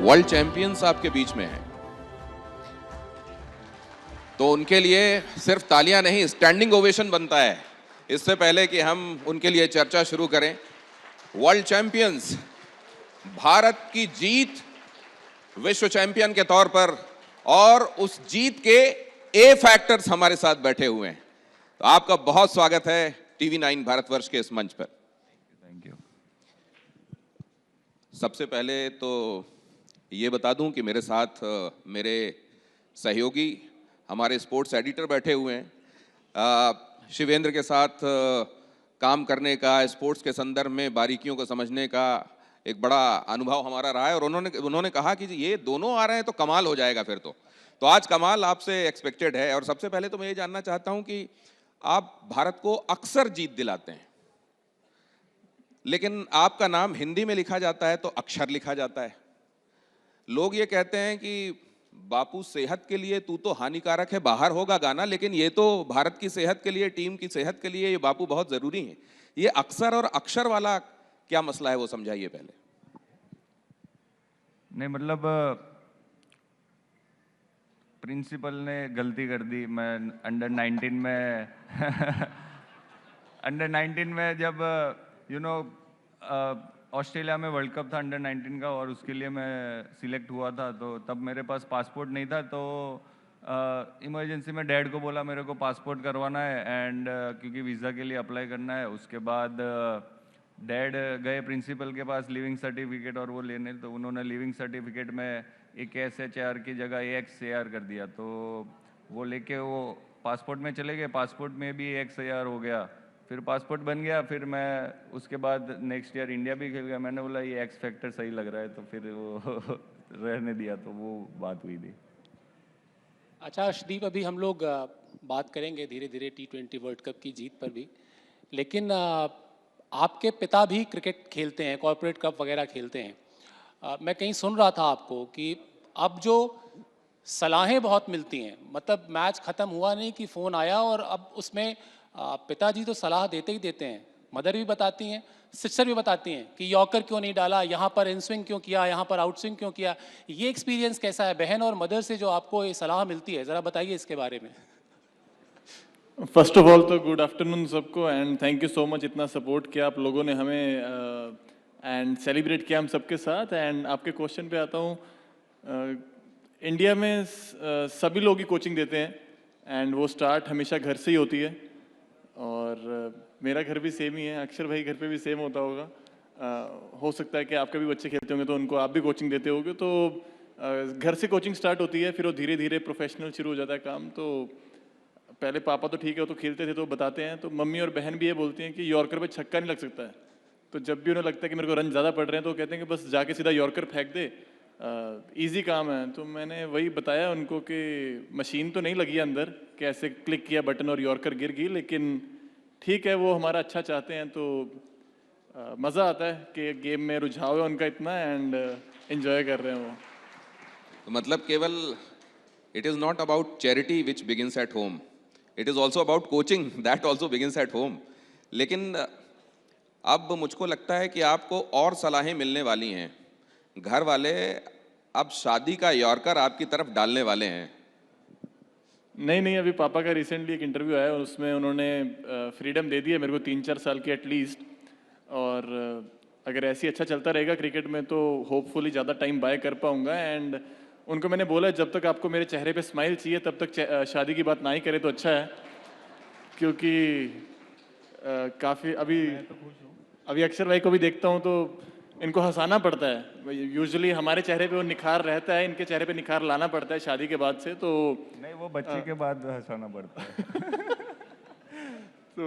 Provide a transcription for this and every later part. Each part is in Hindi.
वर्ल्ड चैंपियंस आपके बीच में हैं, तो उनके लिए सिर्फ तालियां नहीं, स्टैंडिंग ओवेशन बनता है। इससे पहले कि हम उनके लिए चर्चा शुरू करें, वर्ल्ड चैंपियंस, भारत की जीत विश्व चैंपियन के तौर पर, और उस जीत के ए फैक्टर्स हमारे साथ बैठे हुए हैं। तो आपका बहुत स्वागत है TV9 भारतवर्ष के इस मंच पर। Thank you. सबसे पहले तो ये बता दूं कि मेरे साथ मेरे सहयोगी, हमारे स्पोर्ट्स एडिटर बैठे हुए हैं। शिवेंद्र के साथ काम करने का, स्पोर्ट्स के संदर्भ में बारीकियों को समझने का एक बड़ा अनुभव हमारा रहा है, और उन्होंने कहा कि ये दोनों आ रहे हैं तो कमाल हो जाएगा फिर तो आज कमाल आपसे एक्सपेक्टेड है। और सबसे पहले तो मैं ये जानना चाहता हूं कि आप भारत को अक्सर जीत दिलाते हैं, लेकिन आपका नाम हिंदी में लिखा जाता है तो अक्षर लिखा जाता है। लोग ये कहते हैं कि बापू सेहत के लिए तू तो हानिकारक है, बाहर होगा गाना, लेकिन ये तो भारत की सेहत के लिए, टीम की सेहत के लिए ये बापू बहुत जरूरी है। ये अक्सर और अक्षर वाला क्या मसला है, वो समझाइए पहले। नहीं, मतलब प्रिंसिपल ने गलती कर दी। मैं अंडर 19 में अंडर 19 में जब ऑस्ट्रेलिया में वर्ल्ड कप था अंडर 19 का, और उसके लिए मैं सिलेक्ट हुआ था, तो तब मेरे पास पासपोर्ट नहीं था। तो इमरजेंसी में डैड को बोला मेरे को पासपोर्ट करवाना है, एंड क्योंकि वीज़ा के लिए अप्लाई करना है। उसके बाद डैड गए प्रिंसिपल के पास लिविंग सर्टिफिकेट और वो लेने, तो उन्होंने लिविंग सर्टिफिकेट में एक SHR की जगह AXAR कर दिया। तो वो लेके वो पासपोर्ट में चले गए, पासपोर्ट में भी AXAR हो गया, फिर पासपोर्ट बन गया। फिर मैं उसके बाद नेक्स्ट ईयर इंडिया भी खेल गया। मैंने बोला ये एक्स फैक्टर सही लग रहा है, तो फिर वो रहने दिया, तो वो बात हुई थी। अच्छा अर्शदीप, अभी हम लोग बात करेंगे धीरे धीरे T20 वर्ल्ड कप की जीत पर भी, लेकिन आपके पिता भी क्रिकेट खेलते हैं, कॉर्पोरेट कप वगैरह खेलते हैं। मैं कहीं सुन रहा था आपको कि अब जो सलाहें बहुत मिलती हैं, मतलब मैच ख़त्म हुआ नहीं कि फ़ोन आया और अब उसमें पिताजी तो सलाह देते ही देते हैं, मदर भी बताती हैं, सिस्टर भी बताती हैं कि यॉर्कर क्यों नहीं डाला, यहाँ पर इन स्विंग क्यों किया, यहाँ पर आउट स्विंग क्यों किया। ये एक्सपीरियंस कैसा है बहन और मदर से जो आपको ये सलाह मिलती है, ज़रा बताइए इसके बारे में। फर्स्ट ऑफ ऑल तो गुड आफ्टरनून सबको, and thank you so much, इतना सपोर्ट किया आप लोगों ने हमें एंड सेलिब्रेट किया हम सबके साथ। एंड आपके क्वेश्चन पे आता हूँ। इंडिया में सभी लोग ही कोचिंग देते हैं, एंड वो स्टार्ट हमेशा घर से ही होती है, और मेरा घर भी सेम ही है, अक्षर भाई घर पे भी सेम होता होगा। हो सकता है कि आपके भी बच्चे खेलते होंगे तो उनको आप भी कोचिंग देते होगे। तो घर से कोचिंग स्टार्ट होती है, फिर वो धीरे धीरे प्रोफेशनल शुरू हो जाता है काम। तो पहले पापा तो ठीक है, वो तो खेलते थे तो बताते हैं, तो मम्मी और बहन भी ये बोलती हैं कि यॉर्कर पे छक्का नहीं लग सकता है। तो जब भी उन्हें लगता है कि मेरे को रन ज़्यादा पड़ रहे हैं, तो कहते हैं कि बस जाके सीधा यॉर्कर फेंक दे, ईजी काम है। तो मैंने वही बताया उनको कि मशीन तो नहीं लगी अंदर कि ऐसे क्लिक किया बटन और यॉर्कर गिर गई, लेकिन ठीक है, वो हमारा अच्छा चाहते हैं, तो मज़ा आता है कि गेम में रुझाव है उनका इतना, एंड एंजॉय कर रहे हैं वो। तो मतलब केवल it is not about charity which begins at home, it is also about coaching that also begins at home. लेकिन अब मुझको लगता है कि आपको और सलाहें मिलने वाली हैं। घर वाले अब शादी का यॉर्कर आपकी तरफ डालने वाले हैं। नहीं, अभी पापा का रिसेंटली एक इंटरव्यू आया और उसमें उन्होंने फ्रीडम दे दी है मेरे को 3-4 साल की एटलीस्ट। और अगर ऐसे ही अच्छा चलता रहेगा क्रिकेट में तो होपफुली ज़्यादा टाइम बाय कर पाऊंगा। एंड उनको मैंने बोला जब तक आपको मेरे चेहरे पे स्माइल चाहिए तब तक शादी की बात ना ही करे तो अच्छा है, क्योंकि काफ़ी अभी अक्षर भाई को भी देखता हूँ तो इनको हंसाना पड़ता है। यूजुअली हमारे चेहरे पे वो निखार रहता है, इनके चेहरे पे निखार लाना पड़ता है शादी के बाद से। तो नहीं, वो बच्चे के बाद हंसाना पड़ता है। तो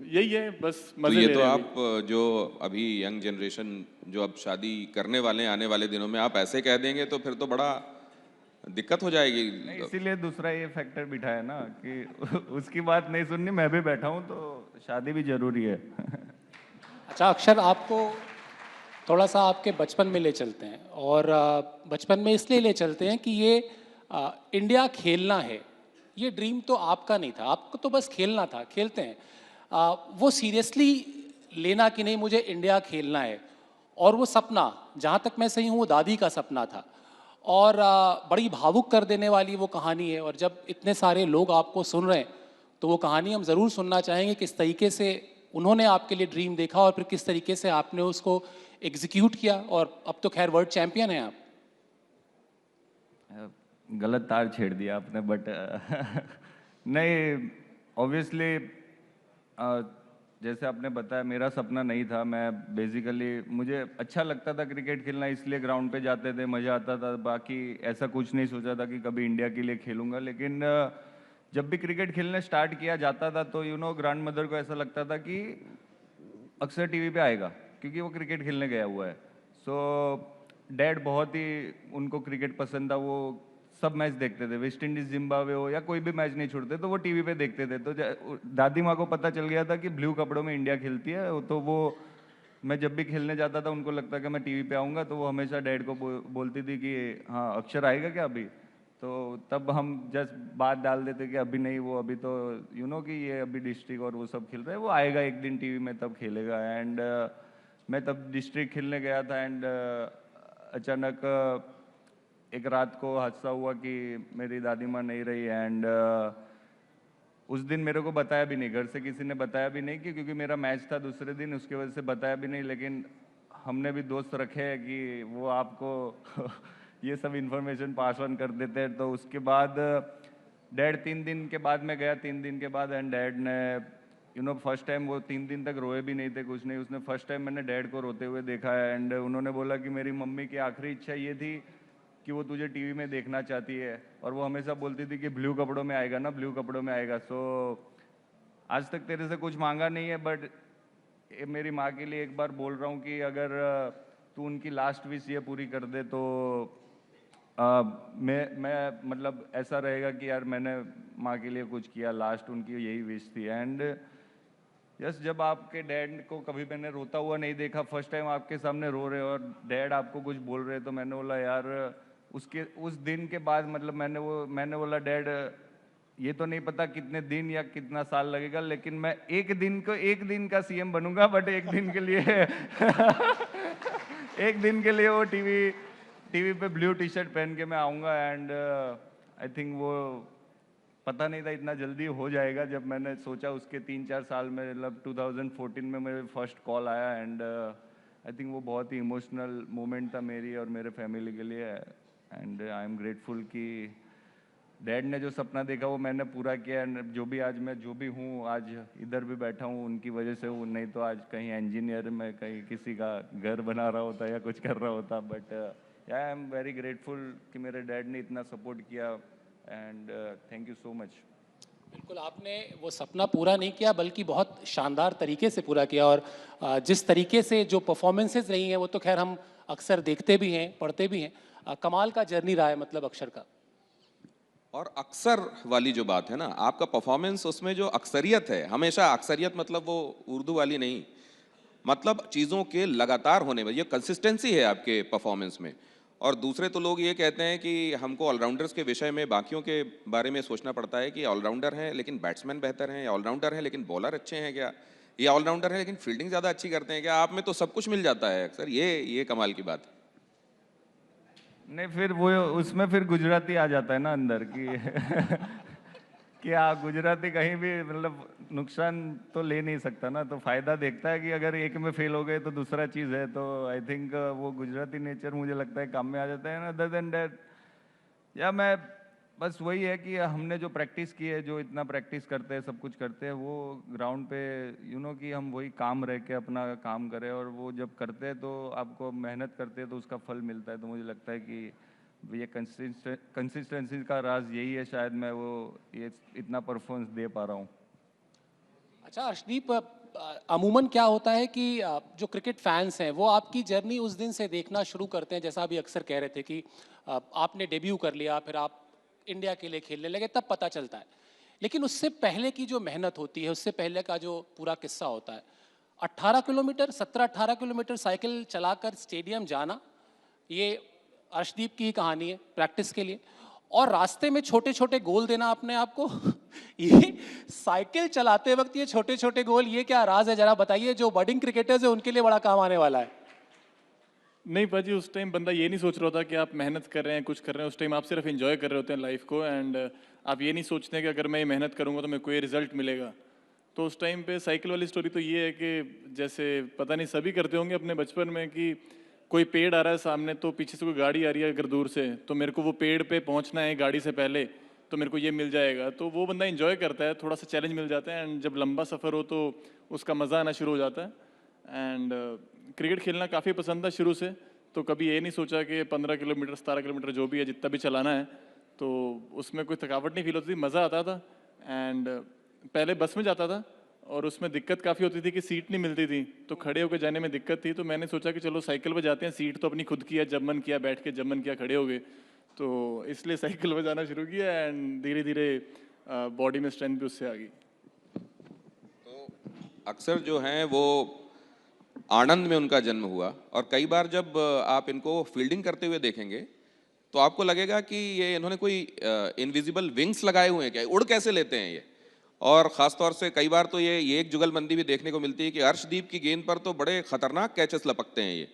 यही है, बस तो मजे ये ले तो रहे हैं आप जो अभी यंग जनरेशन जो अब शादी करने वाले हैं आने वाले दिनों में, आप ऐसे कह देंगे तो फिर तो बड़ा दिक्कत हो जाएगी। नहीं, इसीलिए दूसरा ये फैक्टर बिठाया ना कि उसकी बात नहीं सुननी, मैं भी बैठा हूँ, तो शादी भी जरूरी है। अच्छा अक्षर, आपको थोड़ा सा आपके बचपन में ले चलते हैं, और बचपन में इसलिए ले चलते हैं कि ये इंडिया खेलना है, ये ड्रीम तो आपका नहीं था, आपको तो बस खेलना था, खेलते हैं। वो सीरियसली लेना कि नहीं मुझे इंडिया खेलना है, और वो सपना, जहाँ तक मैं सही हूँ, वो दादी का सपना था। और बड़ी भावुक कर देने वाली वो कहानी है। और जब इतने सारे लोग आपको सुन रहे हैं तो वो कहानी हम ज़रूर सुनना चाहेंगे, किस तरीके से उन्होंने आपके लिए ड्रीम देखा और फिर किस तरीके से आपने उसको एग्जीक्यूट किया। और अब तो खैर वर्ल्ड चैंपियन हैं आप। गलत तार छेड़ दिया आपने, बट नहीं, ऑब्वियसली जैसे आपने बताया, मेरा सपना नहीं था। मैं बेसिकली, मुझे अच्छा लगता था क्रिकेट खेलना, इसलिए ग्राउंड पे जाते थे, मज़ा आता था। बाकी ऐसा कुछ नहीं सोचा था कि कभी इंडिया के लिए खेलूंगा। लेकिन जब भी क्रिकेट खेलने स्टार्ट किया जाता था तो ग्रैंड मदर को ऐसा लगता था कि अक्सर टीवी पे आएगा, क्योंकि वो क्रिकेट खेलने गया हुआ है। सो डैड बहुत ही, उनको क्रिकेट पसंद था। वो सब मैच देखते थे, वेस्ट इंडीज जिम्बाब्वे हो या कोई भी मैच नहीं छोड़ते, तो वो टीवी पे देखते थे। तो दादी माँ को पता चल गया था कि ब्लू कपड़ों में इंडिया खेलती है, तो वो, मैं जब भी खेलने जाता था उनको लगता कि मैं टीवी पे आऊँगा, तो वो हमेशा डैड को बोलती थी कि हाँ अक्षर आएगा क्या अभी। तो तब हम जस्ट बात डाल देते कि अभी नहीं, वो अभी तो कि ये अभी डिस्ट्रिक्ट और वो सब खेल रहे हैं, वो आएगा एक दिन टीवी में तब खेलेगा। एंड मैं तब डिस्ट्रिक्ट खेलने गया था। एंड अचानक एक रात को हादसा हुआ कि मेरी दादी माँ नहीं रही। एंड उस दिन मेरे को बताया भी नहीं, घर से किसी ने बताया भी नहीं, क्योंकि मेरा मैच था दूसरे दिन, उसकी वजह से बताया भी नहीं। लेकिन हमने भी दोस्त रखे हैं कि वो आपको ये सब इन्फॉर्मेशन पास ऑन कर देते हैं। तो उसके बाद डैड 3 दिन के बाद मैं गया, 3 दिन के बाद, एंड डैड ने फर्स्ट टाइम, वो 3 दिन तक रोए भी नहीं थे, कुछ नहीं। उसने फर्स्ट टाइम मैंने डैड को रोते हुए देखा है। एंड उन्होंने बोला कि मेरी मम्मी की आखिरी इच्छा ये थी कि वो तुझे टीवी में देखना चाहती है, और वो हमेशा बोलती थी कि ब्लू कपड़ों में आएगा ना, ब्लू कपड़ों में आएगा। सो आज तक तेरे से कुछ मांगा नहीं है, बट मेरी माँ के लिए एक बार बोल रहा हूँ कि अगर तू उनकी लास्ट विश ये पूरी कर दे तो मैं मतलब ऐसा रहेगा कि यार मैंने माँ के लिए कुछ किया, लास्ट उनकी यही विश थी। एंड यस, जब आपके डैड को कभी मैंने रोता हुआ नहीं देखा, फर्स्ट टाइम आपके सामने रो रहे और डैड आपको कुछ बोल रहे, तो मैंने बोला यार, उसके उस दिन के बाद मतलब मैंने बोला डैड, ये तो नहीं पता कितने दिन या कितना साल लगेगा, लेकिन मैं एक दिन का सीएम बनूंगा, बट एक दिन के लिए एक दिन के लिए वो टीवी पे ब्लू टी शर्ट पहन के मैं आऊँगा। एंड आई थिंक वो पता नहीं था इतना जल्दी हो जाएगा। जब मैंने सोचा उसके 3-4 साल में, मतलब 2014 में मेरे फर्स्ट कॉल आया। एंड आई थिंक वो बहुत ही इमोशनल मोमेंट था मेरी और मेरे फैमिली के लिए। एंड आई एम ग्रेटफुल कि डैड ने जो सपना देखा वो मैंने पूरा किया। एंड जो भी हूँ आज इधर भी बैठा हूँ उनकी वजह से हूँ, नहीं तो आज कहीं इंजीनियर में कहीं किसी का घर बना रहा होता या कुछ कर रहा होता। But I am very grateful कि मेरे डैड ने इतना सपोर्ट किया। And thank you so much. बिल्कुल, आपने वो सपना पूरा नहीं किया, बल्कि बहुत शानदार तरीके से पूरा किया। और जिस तरीके से जो परफॉर्मेंसेज रही हैं वो तो खैर हम अक्सर देखते भी हैं, पढ़ते भी हैं। कमाल का जर्नी रहा है मतलब अक्षर का। और अक्सर वाली जो बात है ना, आपका परफॉर्मेंस, उसमें जो अक्सरियत है, हमेशा अक्सरियत मतलब वो उर्दू वाली नहीं, मतलब चीज़ों के लगातार होने में, ये कंसिस्टेंसी है आपके परफॉर्मेंस में। और दूसरे तो लोग ये कहते हैं कि हमको ऑलराउंडर्स के विषय में बाकियों के बारे में सोचना पड़ता है कि ऑलराउंडर हैं लेकिन बैट्समैन बेहतर हैं, या ऑलराउंडर हैं लेकिन बॉलर अच्छे हैं क्या, या ऑलराउंडर हैं लेकिन फील्डिंग ज़्यादा अच्छी करते हैं क्या। आप में तो सब कुछ मिल जाता है अक्सर, ये कमाल की बात है। नहीं, फिर वो उसमें फिर गुजराती आ जाता है ना अंदर कि कि हाँ, गुजराती कहीं भी मतलब नुकसान तो ले नहीं सकता ना, तो फायदा देखता है कि अगर एक में फेल हो गए तो दूसरा चीज़ है। तो आई थिंक वो गुजराती नेचर मुझे लगता है काम में आ जाता है। अदर देन दैट, या मैं बस वही है कि हमने जो प्रैक्टिस की है, जो इतना प्रैक्टिस करते हैं, सब कुछ करते हैं, वो ग्राउंड पे कि हम वही काम रह के अपना काम करें। और वो जब करते हैं तो आपको मेहनत करते हैं तो उसका फल मिलता है। तो मुझे लगता है कि ये कंसिस्टेंसी का राज यही है, शायद मैं वो ये इतना परफॉर्मेंस दे पा रहा हूँ। अच्छा अर्शदीप, अमूमन क्या होता है कि जो क्रिकेट फैंस हैं वो आपकी जर्नी उस दिन से देखना शुरू करते हैं, जैसा अभी अक्सर कह रहे थे कि आपने डेब्यू कर लिया, फिर आप इंडिया के लिए खेलने लगे, तब पता चलता है। लेकिन उससे पहले की जो मेहनत होती है, उससे पहले का जो पूरा किस्सा होता है, 17-18 किलोमीटर साइकिल चलाकर स्टेडियम जाना, ये अर्शदीप की ही कहानी है प्रैक्टिस के लिए। और रास्ते में छोटे छोटे गोल देना अपने आप को ये साइकिल चलाते वक्त ये छोटे छोटे गोल, ये क्या राज है, जरा बताइए। जो बडिंग क्रिकेटर्स है उनके लिए बड़ा काम आने वाला है। नहीं पाजी, उस टाइम बंदा ये नहीं सोच रहा होता कि आप मेहनत कर रहे हैं, कुछ कर रहे हैं। उस टाइम आप सिर्फ एंजॉय कर रहे होते हैं लाइफ को, एंड आप ये नहीं सोचते कि अगर मैं ये मेहनत करूंगा तो मेरे को ये रिजल्ट मिलेगा। तो उस टाइम पे साइकिल वाली स्टोरी तो ये है कि जैसे पता नहीं सभी करते होंगे अपने बचपन में कि कोई पेड़ आ रहा है सामने, तो पीछे से कोई गाड़ी आ रही है अगर दूर से, तो मेरे को वो पेड़ पे पहुंचना है गाड़ी से पहले, तो मेरे को ये मिल जाएगा। तो वो बंदा एंजॉय करता है, थोड़ा सा चैलेंज मिल जाता है, एंड जब लंबा सफ़र हो तो उसका मज़ा आना शुरू हो जाता है। एंड क्रिकेट खेलना काफ़ी पसंद था शुरू से, तो कभी ये नहीं सोचा कि 15 किलोमीटर 17 किलोमीटर जो भी है जितना भी चलाना है, तो उसमें कोई थकावट नहीं फील होती थी, मज़ा आता था। एंड पहले बस में जाता था और उसमें दिक्कत काफ़ी होती थी कि सीट नहीं मिलती थी, तो खड़े होकर जाने में दिक्कत थी। तो मैंने सोचा कि चलो साइकिल पर जाते हैं, सीट तो अपनी खुद की है, जब मन किया बैठ के, जब मन किया खड़े हो गए। तो इसलिए साइकिल पर जाना शुरू किया, एंड धीरे धीरे बॉडी में स्ट्रेंथ भी उससे आ गई। अक्सर जो हैं वो आनंद में उनका जन्म हुआ, और कई बार जब आप इनको फील्डिंग करते हुए देखेंगे तो आपको लगेगा कि ये इन्होंने कोई इनविजिबल विंग्स लगाए हुए हैं क्या, उड़ कैसे लेते हैं ये। और ख़ास तौर से कई बार तो ये एक जुगलबंदी भी देखने को मिलती है कि अर्शदीप की गेंद पर तो बड़े खतरनाक कैचेस लपकते हैं ये।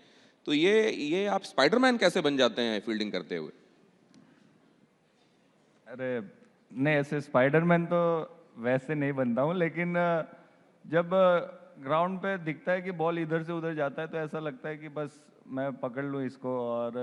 तो ये आप स्पाइडरमैन कैसे बन जाते हैं फील्डिंग करते हुए। अरे नहीं, ऐसे स्पाइडरमैन तो वैसे नहीं बनता हूँ, लेकिन जब ग्राउंड पे दिखता है कि बॉल इधर से उधर जाता है तो ऐसा लगता है कि बस मैं पकड़ लूँ इसको। और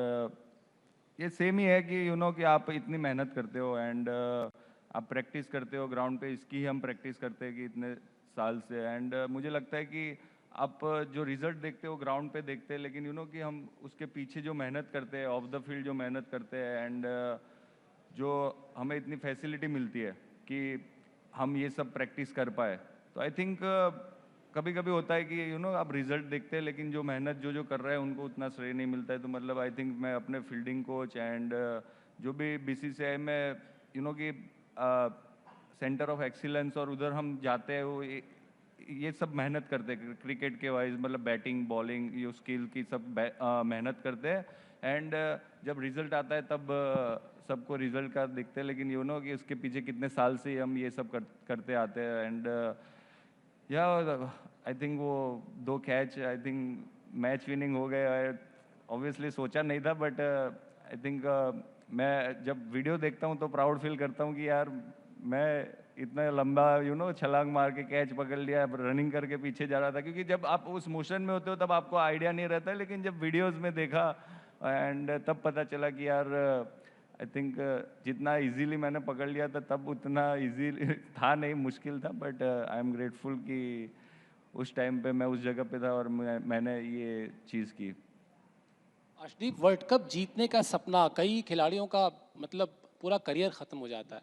ये सेम ही है कि कि आप इतनी मेहनत करते हो एंड आप प्रैक्टिस करते हो ग्राउंड पे, इसकी ही हम प्रैक्टिस करते हैं कि इतने साल से। एंड मुझे लगता है कि आप जो रिजल्ट देखते हो ग्राउंड पे देखते हैं, लेकिन कि हम उसके पीछे जो मेहनत करते हैं, ऑफ द फील्ड जो मेहनत करते हैं, एंड जो हमें इतनी फैसिलिटी मिलती है कि हम ये सब प्रैक्टिस कर पाए। तो आई थिंक कभी कभी होता है कि आप रिजल्ट देखते हैं लेकिन जो मेहनत जो जो कर रहे हैं उनको उतना श्रेय नहीं मिलता है। तो मतलब आई थिंक मैं अपने फील्डिंग कोच एंड जो भी बीसीसीआई में कि सेंटर ऑफ एक्सीलेंस और उधर हम जाते हैं, वो ये सब मेहनत करते हैं क्रिकेट के वाइज, मतलब बैटिंग बॉलिंग ये स्किल की सब मेहनत करते हैं। एंड जब रिजल्ट आता है तब सबको रिजल्ट का दिखते हैं, लेकिन कि उसके पीछे कितने साल से हम ये सब करते आते हैं। एंड या आई थिंक वो 2 catch I think match winning हो गए, ऑब्वियसली सोचा नहीं था, बट आई थिंक मैं जब वीडियो देखता हूँ तो प्राउड फील करता हूँ कि यार मैं इतना लंबा छलांग मार के कैच पकड़ लिया, रनिंग करके पीछे जा रहा था। क्योंकि जब आप उस मोशन में होते हो तब आपको आइडिया नहीं रहता है, लेकिन जब वीडियोस में देखा एंड तब पता चला कि यार आई थिंक जितना इजीली मैंने पकड़ लिया था तब उतना इजी था नहीं, मुश्किल था। बट आई एम ग्रेटफुल कि उस टाइम पे मैं उस जगह पे था और मैंने ये चीज़ की। अर्शदीप, वर्ल्ड कप जीतने का सपना कई खिलाड़ियों का मतलब पूरा करियर ख़त्म हो जाता है,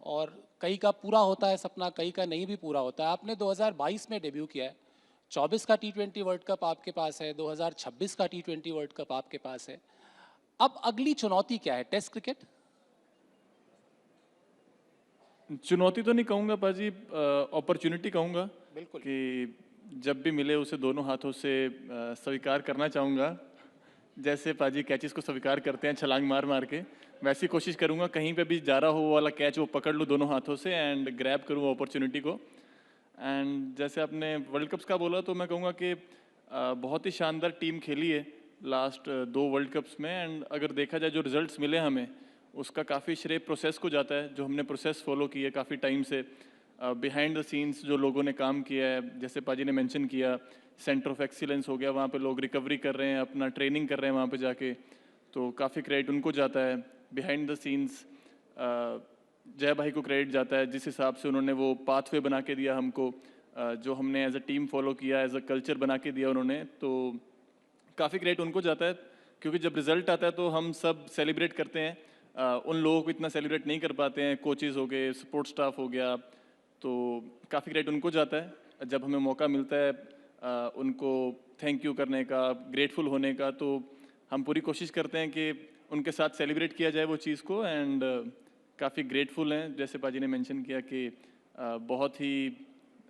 और कई का पूरा होता है सपना, कई का नहीं भी पूरा होता है। आपने 2022 में डेब्यू किया है, 24 का T20 वर्ल्ड कप आपके पास है, 2026 का T20 वर्ल्ड कप आपके पास है। अब अगली चुनौती क्या है? Test cricket? चुनौती तो नहीं कहूँगा पाजी, अपॉर्चुनिटी कहूँगा। बिल्कुल। कि जब भी मिले उसे दोनों हाथों से स्वीकार करना चाहूँगा। जैसे पाजी कैचेस को स्वीकार करते हैं छलांग मार मार के, वैसी कोशिश करूँगा कहीं पे भी जा रहा हो वो वाला कैच वो पकड़ लूँ दोनों हाथों से एंड ग्रैब करूँ अपॉर्चुनिटी को। एंड जैसे आपने वर्ल्ड कप्स का बोला तो मैं कहूँगा कि बहुत ही शानदार टीम खेली है लास्ट 2 वर्ल्ड कप्स में। एंड अगर देखा जाए जो रिजल्ट्स मिले हमें, उसका काफ़ी श्रेय प्रोसेस को जाता है, जो हमने प्रोसेस फॉलो की है काफ़ी टाइम से। बिहाइंड द सीन्स जो लोगों ने काम किया है, जैसे पाजी ने मेंशन किया सेंटर ऑफ एक्सीलेंस हो गया, वहाँ पे लोग रिकवरी कर रहे हैं, अपना ट्रेनिंग कर रहे हैं वहाँ पे जाके, तो काफ़ी क्रेडिट उनको जाता है। बिहाइंड द सीन्स जय भाई को क्रेडिट जाता है, जिस हिसाब से उन्होंने वो पाथवे बना के दिया हमको, जो हमने एज अ टीम फॉलो किया, एज अ कल्चर बना के दिया उन्होंने, तो काफ़ी क्रेडिट उनको जाता है। क्योंकि जब रिजल्ट आता है तो हम सब सेलिब्रेट करते हैं, उन लोगों को इतना सेलिब्रेट नहीं कर पाते हैं, कोचेज़ हो गए, सपोर्ट स्टाफ हो गया, तो काफ़ी क्रेडिट उनको जाता है। जब हमें मौका मिलता है उनको थैंक यू करने का, ग्रेटफुल होने का, तो हम पूरी कोशिश करते हैं कि उनके साथ सेलिब्रेट किया जाए वो चीज़ को। एंड काफ़ी ग्रेटफुल हैं, जैसे पाजी ने मेंशन किया कि बहुत ही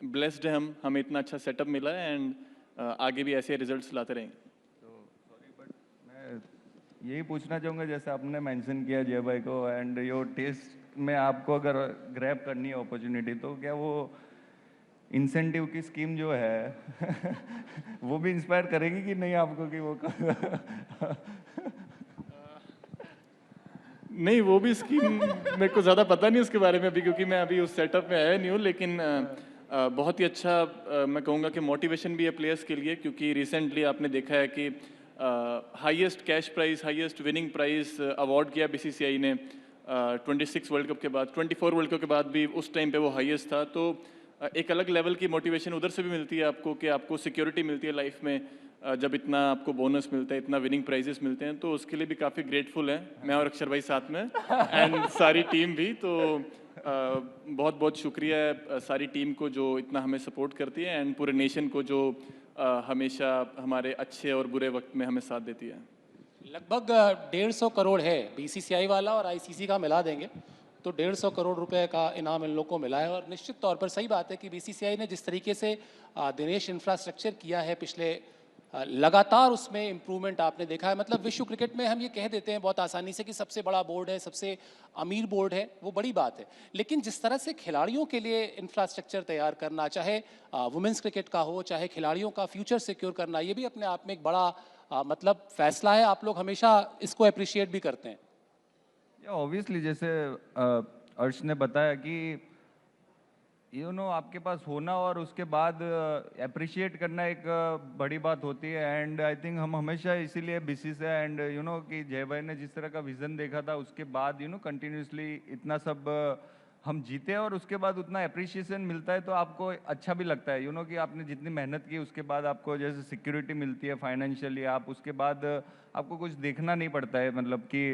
ब्लेस्ड है हम, हमें इतना अच्छा सेटअप मिला है एंड आगे भी ऐसे रिजल्ट्स लाते रहेंगे। तो सॉरी बट मैं यही पूछना चाहूँगा, जैसे आपने मेंशन किया जय भाई को, एंड यो टेस्ट में आपको अगर ग्रैब करनी है अपॉर्चुनिटी, तो क्या वो इंसेंटिव की स्कीम जो है वो भी इंस्पायर करेगी कि नहीं आपको कि वो नहीं, वो भी स्कीम मेरे को ज़्यादा पता नहीं उसके बारे में अभी, क्योंकि मैं अभी उस सेटअप में आया नहीं हूँ, लेकिन बहुत ही अच्छा मैं कहूँगा कि मोटिवेशन भी है प्लेयर्स के लिए, क्योंकि रिसेंटली आपने देखा है कि highest cash price, highest winning price award किया बीसीसीआई ने 26 वर्ल्ड कप के बाद, 24 वर्ल्ड कप के बाद भी उस टाइम पे वो हाईएस्ट था। तो एक अलग लेवल की मोटिवेशन उधर से भी मिलती है आपको, कि आपको सिक्योरिटी मिलती है लाइफ में जब इतना आपको बोनस मिलता है, इतना विनिंग प्राइजेस मिलते हैं, तो उसके लिए भी काफ़ी ग्रेटफुल है मैं और अक्षर भाई साथ में एंड सारी टीम भी। तो बहुत बहुत शुक्रिया है सारी टीम को जो इतना हमें सपोर्ट करती है, एंड पूरे नेशन को जो हमेशा हमारे अच्छे और बुरे वक्त में हमें साथ देती है। लगभग 150 करोड़ है बीसीसीआई वाला, और आईसीसी का मिला देंगे तो 150 करोड़ रुपए का इनाम इन लोग को मिला है। और निश्चित तौर पर सही बात है कि बीसीसीआई ने जिस तरीके से दिनेश इंफ्रास्ट्रक्चर किया है पिछले लगातार, उसमें इम्प्रूवमेंट आपने देखा है। मतलब विश्व क्रिकेट में हम ये कह देते हैं बहुत आसानी से कि सबसे बड़ा बोर्ड है, सबसे अमीर बोर्ड है, वो बड़ी बात है, लेकिन जिस तरह से खिलाड़ियों के लिए इंफ्रास्ट्रक्चर तैयार करना, चाहे वुमेंस क्रिकेट का हो, चाहे खिलाड़ियों का फ्यूचर सिक्योर करना, ये भी अपने आप में एक बड़ा मतलब फैसला है। आप लोग हमेशा इसको अप्रिशिएट भी करते हैं। ऑब्वियसली जैसे अर्श ने बताया कि आपके पास होना और उसके बाद अप्रिशिएट करना एक बड़ी बात होती है। एंड आई थिंक हम हमेशा इसीलिए बिजी से एंड कि जय भाई ने जिस तरह का विजन देखा था, उसके बाद कंटिन्यूसली इतना सब हम जीते और उसके बाद उतना अप्रिशिएशन मिलता है, तो आपको अच्छा भी लगता है कि आपने जितनी मेहनत की उसके बाद आपको जैसे सिक्योरिटी मिलती है फाइनेंशियली, आप उसके बाद आपको कुछ देखना नहीं पड़ता है। मतलब कि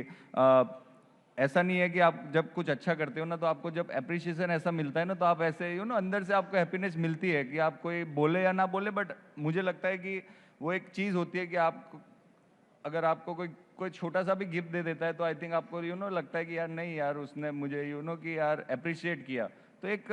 ऐसा नहीं है कि आप जब कुछ अच्छा करते हो ना, तो आपको जब अप्रिशिएशन ऐसा मिलता है ना, तो आप ऐसे अंदर से आपको हैप्पीनेस मिलती है कि आप कोई बोले या ना बोले, बट मुझे लगता है कि वो एक चीज़ होती है कि आप अगर आपको कोई छोटा सा भी गिफ्ट दे देता है, तो आई थिंक आपको लगता है कि यार नहीं यार उसने मुझे कि यार अप्रिशिएट किया। तो एक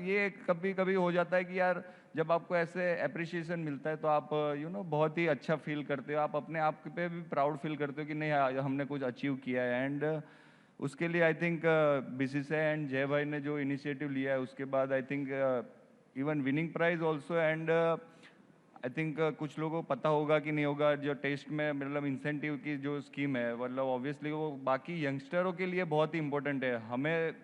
ये कभी कभी हो जाता है कि यार जब आपको ऐसे अप्रिशिएशन मिलता है तो आप बहुत ही अच्छा फील करते हो, आप अपने आप पे भी प्राउड फील करते हो कि नहीं हमने कुछ अचीव किया है। एंड उसके लिए I think BCCI and Jay भाई ने जो इनिशिएटिव लिया है, उसके बाद I think even winning prize also. And I think कुछ लोगों को पता होगा कि नहीं होगा, जो टेस्ट में मतलब इंसेंटिव की जो स्कीम है, मतलब ऑब्वियसली वो बाकी यंगस्टरों के लिए बहुत ही इंपॉर्टेंट है। हमें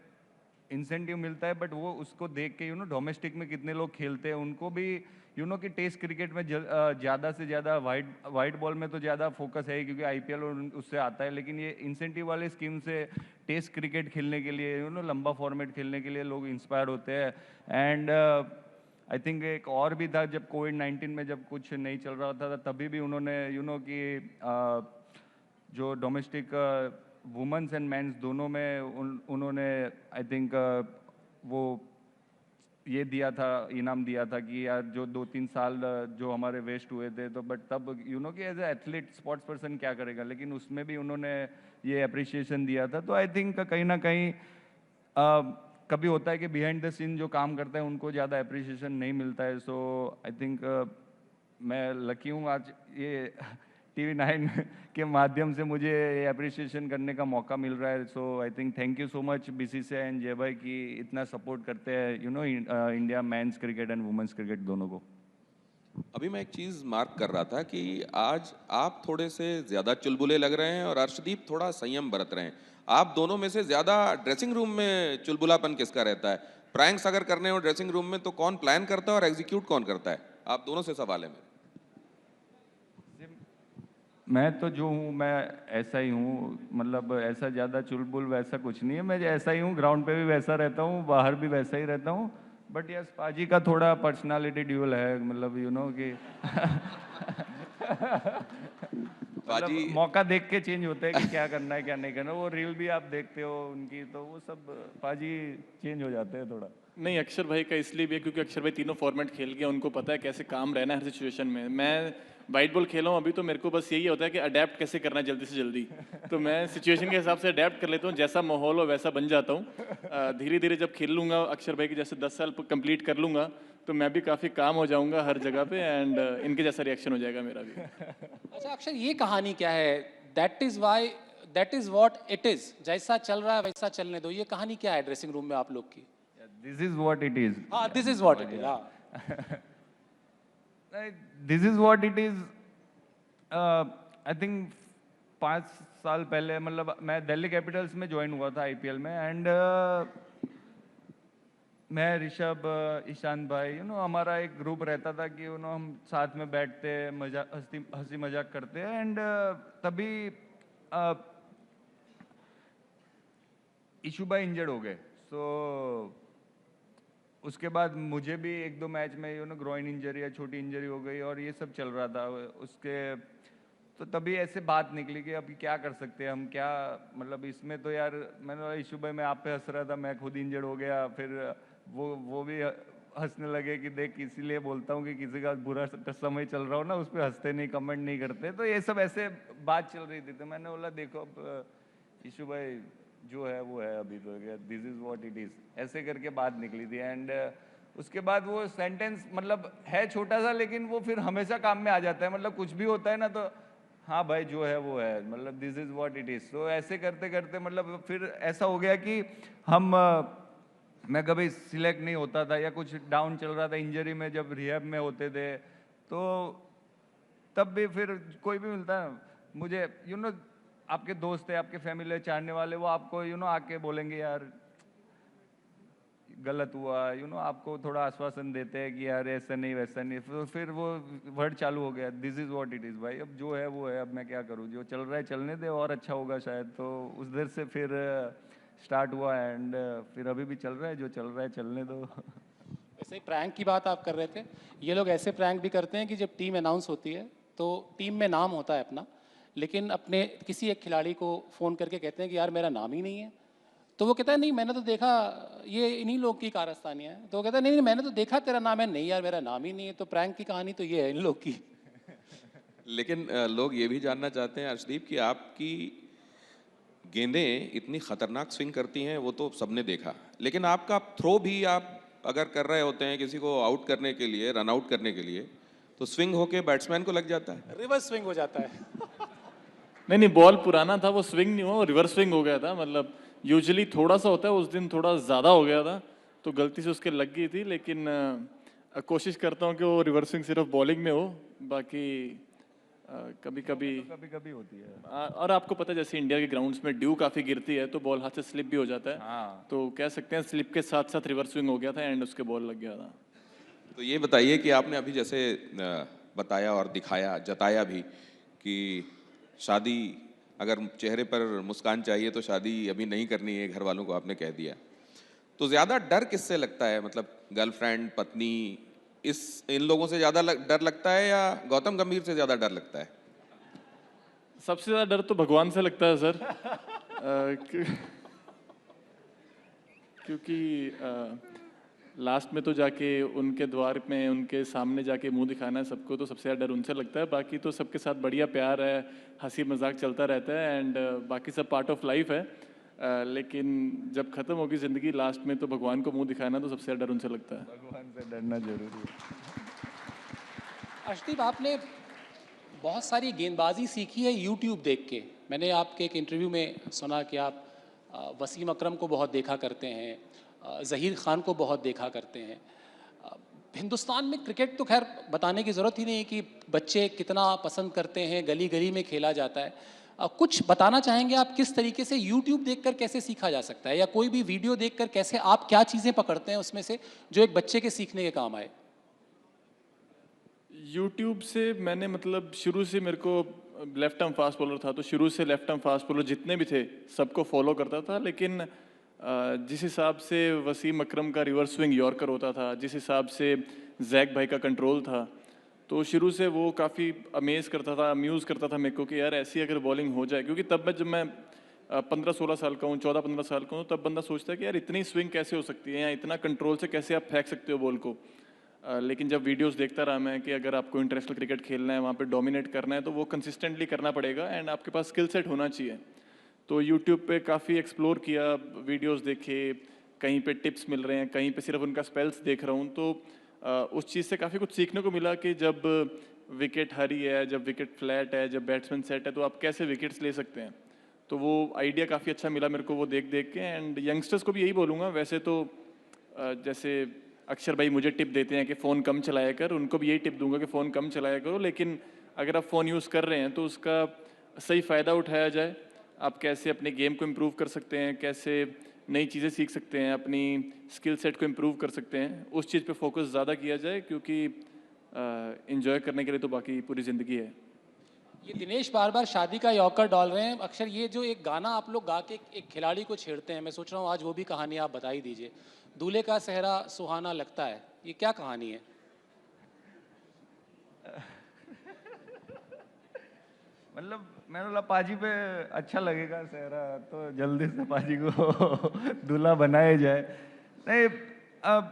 इंसेंटिव मिलता है, बट वो उसको देख के डोमेस्टिक में कितने लोग खेलते हैं, उनको भी कि टेस्ट क्रिकेट में ज़्यादा से ज़्यादा वाइट बॉल में तो ज़्यादा फोकस है क्योंकि आईपीएल उससे आता है, लेकिन ये इंसेंटिव वाले स्कीम से टेस्ट क्रिकेट खेलने के लिए लंबा फॉर्मेट खेलने के लिए लोग इंस्पायर होते हैं। एंड आई थिंक एक और भी था, जब कोविड-19 में जब कुछ नहीं चल रहा था तभी भी उन्होंने कि जो डोमेस्टिक वुमेन्स एंड मेंस दोनों में उन्होंने आई थिंक वो ये दिया था, इनाम दिया था कि यार जो 2-3 साल जो हमारे वेस्ट हुए थे, तो बट तब कि as a athlete sports person क्या करेगा, लेकिन उसमें भी उन्होंने ये अप्रिशिएशन दिया था। तो आई थिंक कहीं ना कहीं कभी होता है कि बिहाइंड द सीन जो काम करते हैं उनको ज़्यादा अप्रिशिएशन नहीं मिलता है। सो आई थिंक मैं लकी हूँ आज ये TV9 के माध्यम से मुझे ये अप्रिशिएशन करने का मौका मिल रहा है। So I think thank you so much BCCI and Jay भाई की इतना सपोर्ट करते हैं India men's cricket and women's cricket दोनों को। अभी मैं एक चीज़ मार्क कर रहा था कि आज आप थोड़े से ज़्यादा चुलबुले लग रहे हैं और अर्शदीप थोड़ा संयम बरत रहे हैं। आप दोनों में से ज़्यादा ड्रेसिंग रूम में चुलबुलापन किसका रहता है? प्रैंक्स अगर करने हो ड्रेसिंग रूम में तो कौन प्लान करता है और एग्जीक्यूट कौन करता है? आप दोनों से सवाल है मेरा। मैं तो जो हूँ मैं ऐसा ही हूँ, मतलब ऐसा ज़्यादा चुलबुल वैसा कुछ नहीं है, मैं ऐसा ही हूँ, ग्राउंड पे भी वैसा रहता हूँ, बाहर भी वैसा ही रहता हूँ। बट यस पाजी का थोड़ा पर्सनालिटी ड्यूअल है, मतलब कि पाजी मतलब मौका देख के चेंज होता है कि क्या करना है क्या नहीं करना। वो रील भी आप देखते हो उनकी, तो वो सब पाजी चेंज हो जाते हैं थोड़ा। नहीं, अक्षर भाई का इसलिए भी है क्योंकि अक्षर भाई तीनों फॉर्मेट खेल गया, उनको पता है कैसे काम रहना है हर सिचुएशन में। मैं वाइट बॉल खेला हूँ अभी, तो मेरे को बस यही होता है कि अडेप्ट कैसे करना है जल्दी से जल्दी। तो मैं सिचुएशन के हिसाब से अडेप्ट कर लेता हूँ, जैसा माहौल हो वैसा बन जाता हूँ। धीरे धीरे जब खेल लूँगा अक्षर भाई के जैसे 10 साल कंप्लीट कर लूँगा, तो मैं भी काफ़ी काम हो जाऊँगा हर जगह पे, एंड इनके जैसा रिएक्शन हो जाएगा मेरा भी। अच्छा अक्षर, ये कहानी क्या है? That is what it is, जैसा चल रहा है वैसा चलने दो, ये कहानी क्या है ड्रेसिंग रूम में आप लोग की? This is what it is. हाँ, this is what it is. हाँ, this is what it is. I think 5 साल पहले मतलब मैं दिल्ली कैपिटल्स में ज्वाइन हुआ था आईपीएल में, एंड मैं ऋषभ ईशान भाई हमारा एक ग्रुप रहता था कि हम साथ में बैठते मजा हंसी मजाक करते, एंड तभी ईशू भाई इंजर्ड हो गए। सो उसके बाद मुझे भी 1-2 मैच में ग्रोइन इंजरी या छोटी इंजरी हो गई और ये सब चल रहा था उसके। तो तभी ऐसे बात निकली कि अभी क्या कर सकते हैं हम, क्या मतलब इसमें तो यार मैंने बोला ईशू भाई मैं आप पे हंस रहा था, मैं खुद इंजर्ड हो गया। फिर वो भी हंसने लगे कि देख इसीलिए बोलता हूँ कि किसी का बुरा समय चल रहा हो ना उस पर हंसते नहीं, कमेंट नहीं करते। तो ये सब ऐसे बात चल रही थी, तो मैंने बोला देखो अब ईशू भाई जो है वो है, अभी तो this is what it is, ऐसे करके बात निकली थी। एंड उसके बाद वो सेंटेंस मतलब है छोटा सा, लेकिन वो फिर हमेशा काम में आ जाता है। मतलब कुछ भी होता है ना तो हाँ भाई जो है वो है, मतलब this is what it is. तो ऐसे करते करते मतलब फिर ऐसा हो गया कि हम मैं कभी सिलेक्ट नहीं होता था या कुछ डाउन चल रहा था इंजरी में, जब रिहैब में होते थे तो तब भी फिर कोई भी मिलता है मुझे आपके दोस्त है, आपके फैमिली चाहने वाले, वो आपको आके बोलेंगे यार गलत हुआ, आपको थोड़ा आश्वासन देते हैं कि यार ऐसा नहीं वैसा नहीं। फिर वो वर्ड चालू हो गया, this is what it is भाई, अब जो है वो है, अब मैं क्या करूँ, जो चल रहा है चलने दे और अच्छा होगा शायद। तो उधर से फिर स्टार्ट हुआ, एंड फिर अभी भी चल रहा है, जो चल रहा है चलने दो। वैसे ही प्रैंक की बात आप कर रहे थे, ये लोग ऐसे प्रैंक भी करते हैं कि जब टीम अनाउंस होती है तो टीम में नाम होता है अपना, लेकिन अपने किसी एक खिलाड़ी को फ़ोन करके कहते हैं कि यार मेरा नाम ही नहीं है। तो वो कहता है नहीं मैंने तो देखा ये इन्हीं लोग की कारस्तानी है। तो वो कहता है नहीं नहीं मैंने तो देखा तेरा नाम है, नहीं यार मेरा नाम ही नहीं है। तो प्रैंक की कहानी तो ये है इन लोग की। लेकिन लोग ये भी जानना चाहते हैं अर्शदीप कि आपकी गेंदें इतनी खतरनाक स्विंग करती हैं, वो तो सबने देखा, लेकिन आपका थ्रो भी आप अगर कर रहे होते हैं किसी को आउट करने के लिए, रन आउट करने के लिए, तो स्विंग होके बैट्समैन को लग जाता है। रिवर्स स्विंग हो जाता है। नहीं बॉल पुराना था, वो स्विंग नहीं हुआ, वो रिवर्स स्विंग हो गया था। मतलब यूजुअली थोड़ा सा होता है, उस दिन थोड़ा ज़्यादा हो गया था तो गलती से उसके लग गई थी। लेकिन कोशिश करता हूँ कि वो रिवर्स स्विंग सिर्फ बॉलिंग में हो, बाकी कभी कभी कभी कभी होती है। और आपको पता है जैसे इंडिया के ग्राउंड्स में ड्यू काफ़ी गिरती है तो बॉल हाथ से स्लिप भी हो जाता है। हाँ। तो कह सकते हैं स्लिप के साथ साथ रिवर्स स्विंग हो गया था एंड उसके बॉल लग गया था। तो ये बताइए कि आपने अभी जैसे बताया और दिखाया, जताया भी कि शादी, अगर चेहरे पर मुस्कान चाहिए तो शादी अभी नहीं करनी है, घर वालों को आपने कह दिया। तो ज़्यादा डर किससे लगता है, मतलब गर्लफ्रेंड, पत्नी, इन लोगों से ज़्यादा डर लगता है या गौतम गंभीर से ज़्यादा डर लगता है? सबसे ज़्यादा डर तो भगवान से लगता है सर। क्योंकि लास्ट में तो जाके उनके द्वार में उनके सामने जाके मुंह दिखाना है सबको, तो सबसे ज़्यादा डर उनसे लगता है। बाकी तो सबके साथ बढ़िया प्यार है, हंसी मजाक चलता रहता है एंड बाकी सब पार्ट ऑफ लाइफ है। लेकिन जब ख़त्म होगी ज़िंदगी लास्ट में तो भगवान को मुंह दिखाना, तो सबसे ज़्यादा डर उनसे लगता है। भगवान से डरना जरूरी है। अर्शदीप आपने बहुत सारी गेंदबाजी सीखी है यूट्यूब देख के। मैंने आपके एक इंटरव्यू में सुना कि आप वसीम अकरम को बहुत देखा करते हैं, ज़हीर ख़ान को बहुत देखा करते हैं। हिंदुस्तान में क्रिकेट तो खैर बताने की ज़रूरत ही नहीं है कि बच्चे कितना पसंद करते हैं, गली गली में खेला जाता है। कुछ बताना चाहेंगे आप किस तरीके से यूट्यूब देखकर कैसे सीखा जा सकता है, या कोई भी वीडियो देखकर कैसे आप क्या चीज़ें पकड़ते हैं उसमें से जो एक बच्चे के सीखने के काम आए? यूट्यूब से मैंने मतलब शुरू से, मेरे को लेफ्ट आर्म फास्ट बॉलर था तो शुरू से लेफ्ट आर्म फास्ट बॉलर जितने भी थे सबको फॉलो करता था। लेकिन जिस हिसाब से वसीम अकरम का रिवर्स स्विंग यॉर्कर होता था, जिस हिसाब से जैक भाई का कंट्रोल था, तो शुरू से वो काफ़ी अमेज़ करता था, अम्यूज़ करता था मेरे को कि यार ऐसी अगर बॉलिंग हो जाए। क्योंकि तब जब मैं 15-16 साल का हूँ, 14-15 साल का हूँ, तब बंदा सोचता है कि यार इतनी स्विंग कैसे हो सकती है या इतना कंट्रोल से कैसे आप फेंक सकते हो बॉल को। लेकिन जब वीडियोस देखता रहा मैं कि अगर आपको इंटरनेशनल क्रिकेट खेलना है, वहाँ पे डोमिनेट करना है, तो वो कंसिस्टेंटली करना पड़ेगा एंड आपके पास स्किल सेट होना चाहिए। तो यूट्यूब पे काफ़ी एक्सप्लोर किया, वीडियोस देखे, कहीं पे टिप्स मिल रहे हैं, कहीं पे सिर्फ उनका स्पेल्स देख रहा हूँ। तो उस चीज़ से काफ़ी कुछ सीखने को मिला कि जब विकेट हरी है, जब विकेट फ्लैट है, जब बैट्समैन सेट है, तो आप कैसे विकेट्स ले सकते हैं। तो वो आइडिया काफ़ी अच्छा मिला मेरे को वो देख देख के। एंड यंगस्टर्स को भी यही बोलूँगा, वैसे तो जैसे अक्षर भाई मुझे टिप देते हैं कि फ़ोन कम चलाया कर, उनको भी यही टिप दूंगा कि फ़ोन कम चलाया करो, लेकिन अगर आप फ़ोन यूज़ कर रहे हैं तो उसका सही फ़ायदा उठाया जाए। आप कैसे अपने गेम को इम्प्रूव कर सकते हैं, कैसे नई चीज़ें सीख सकते हैं, अपनी स्किल सेट को इम्प्रूव कर सकते हैं, उस चीज़ पे फोकस ज़्यादा किया जाए, क्योंकि इन्जॉय करने के लिए तो बाकी पूरी ज़िंदगी है। ये दिनेश बार बार शादी का यॉकर डाल रहे हैं। अक्षर, ये जो एक गाना आप लोग गा के एक खिलाड़ी को छेड़ते हैं, मैं सोच रहा हूँ आज वो भी कहानी आप बता ही दीजिए। दूल्हे का सेहरा सुहाना लगता है, ये क्या कहानी है? मतलब मैंने बोला पाजी पे अच्छा लगेगा सेहरा, तो जल्दी से पाजी को दूल्हा बनाया जाए। नहीं, अब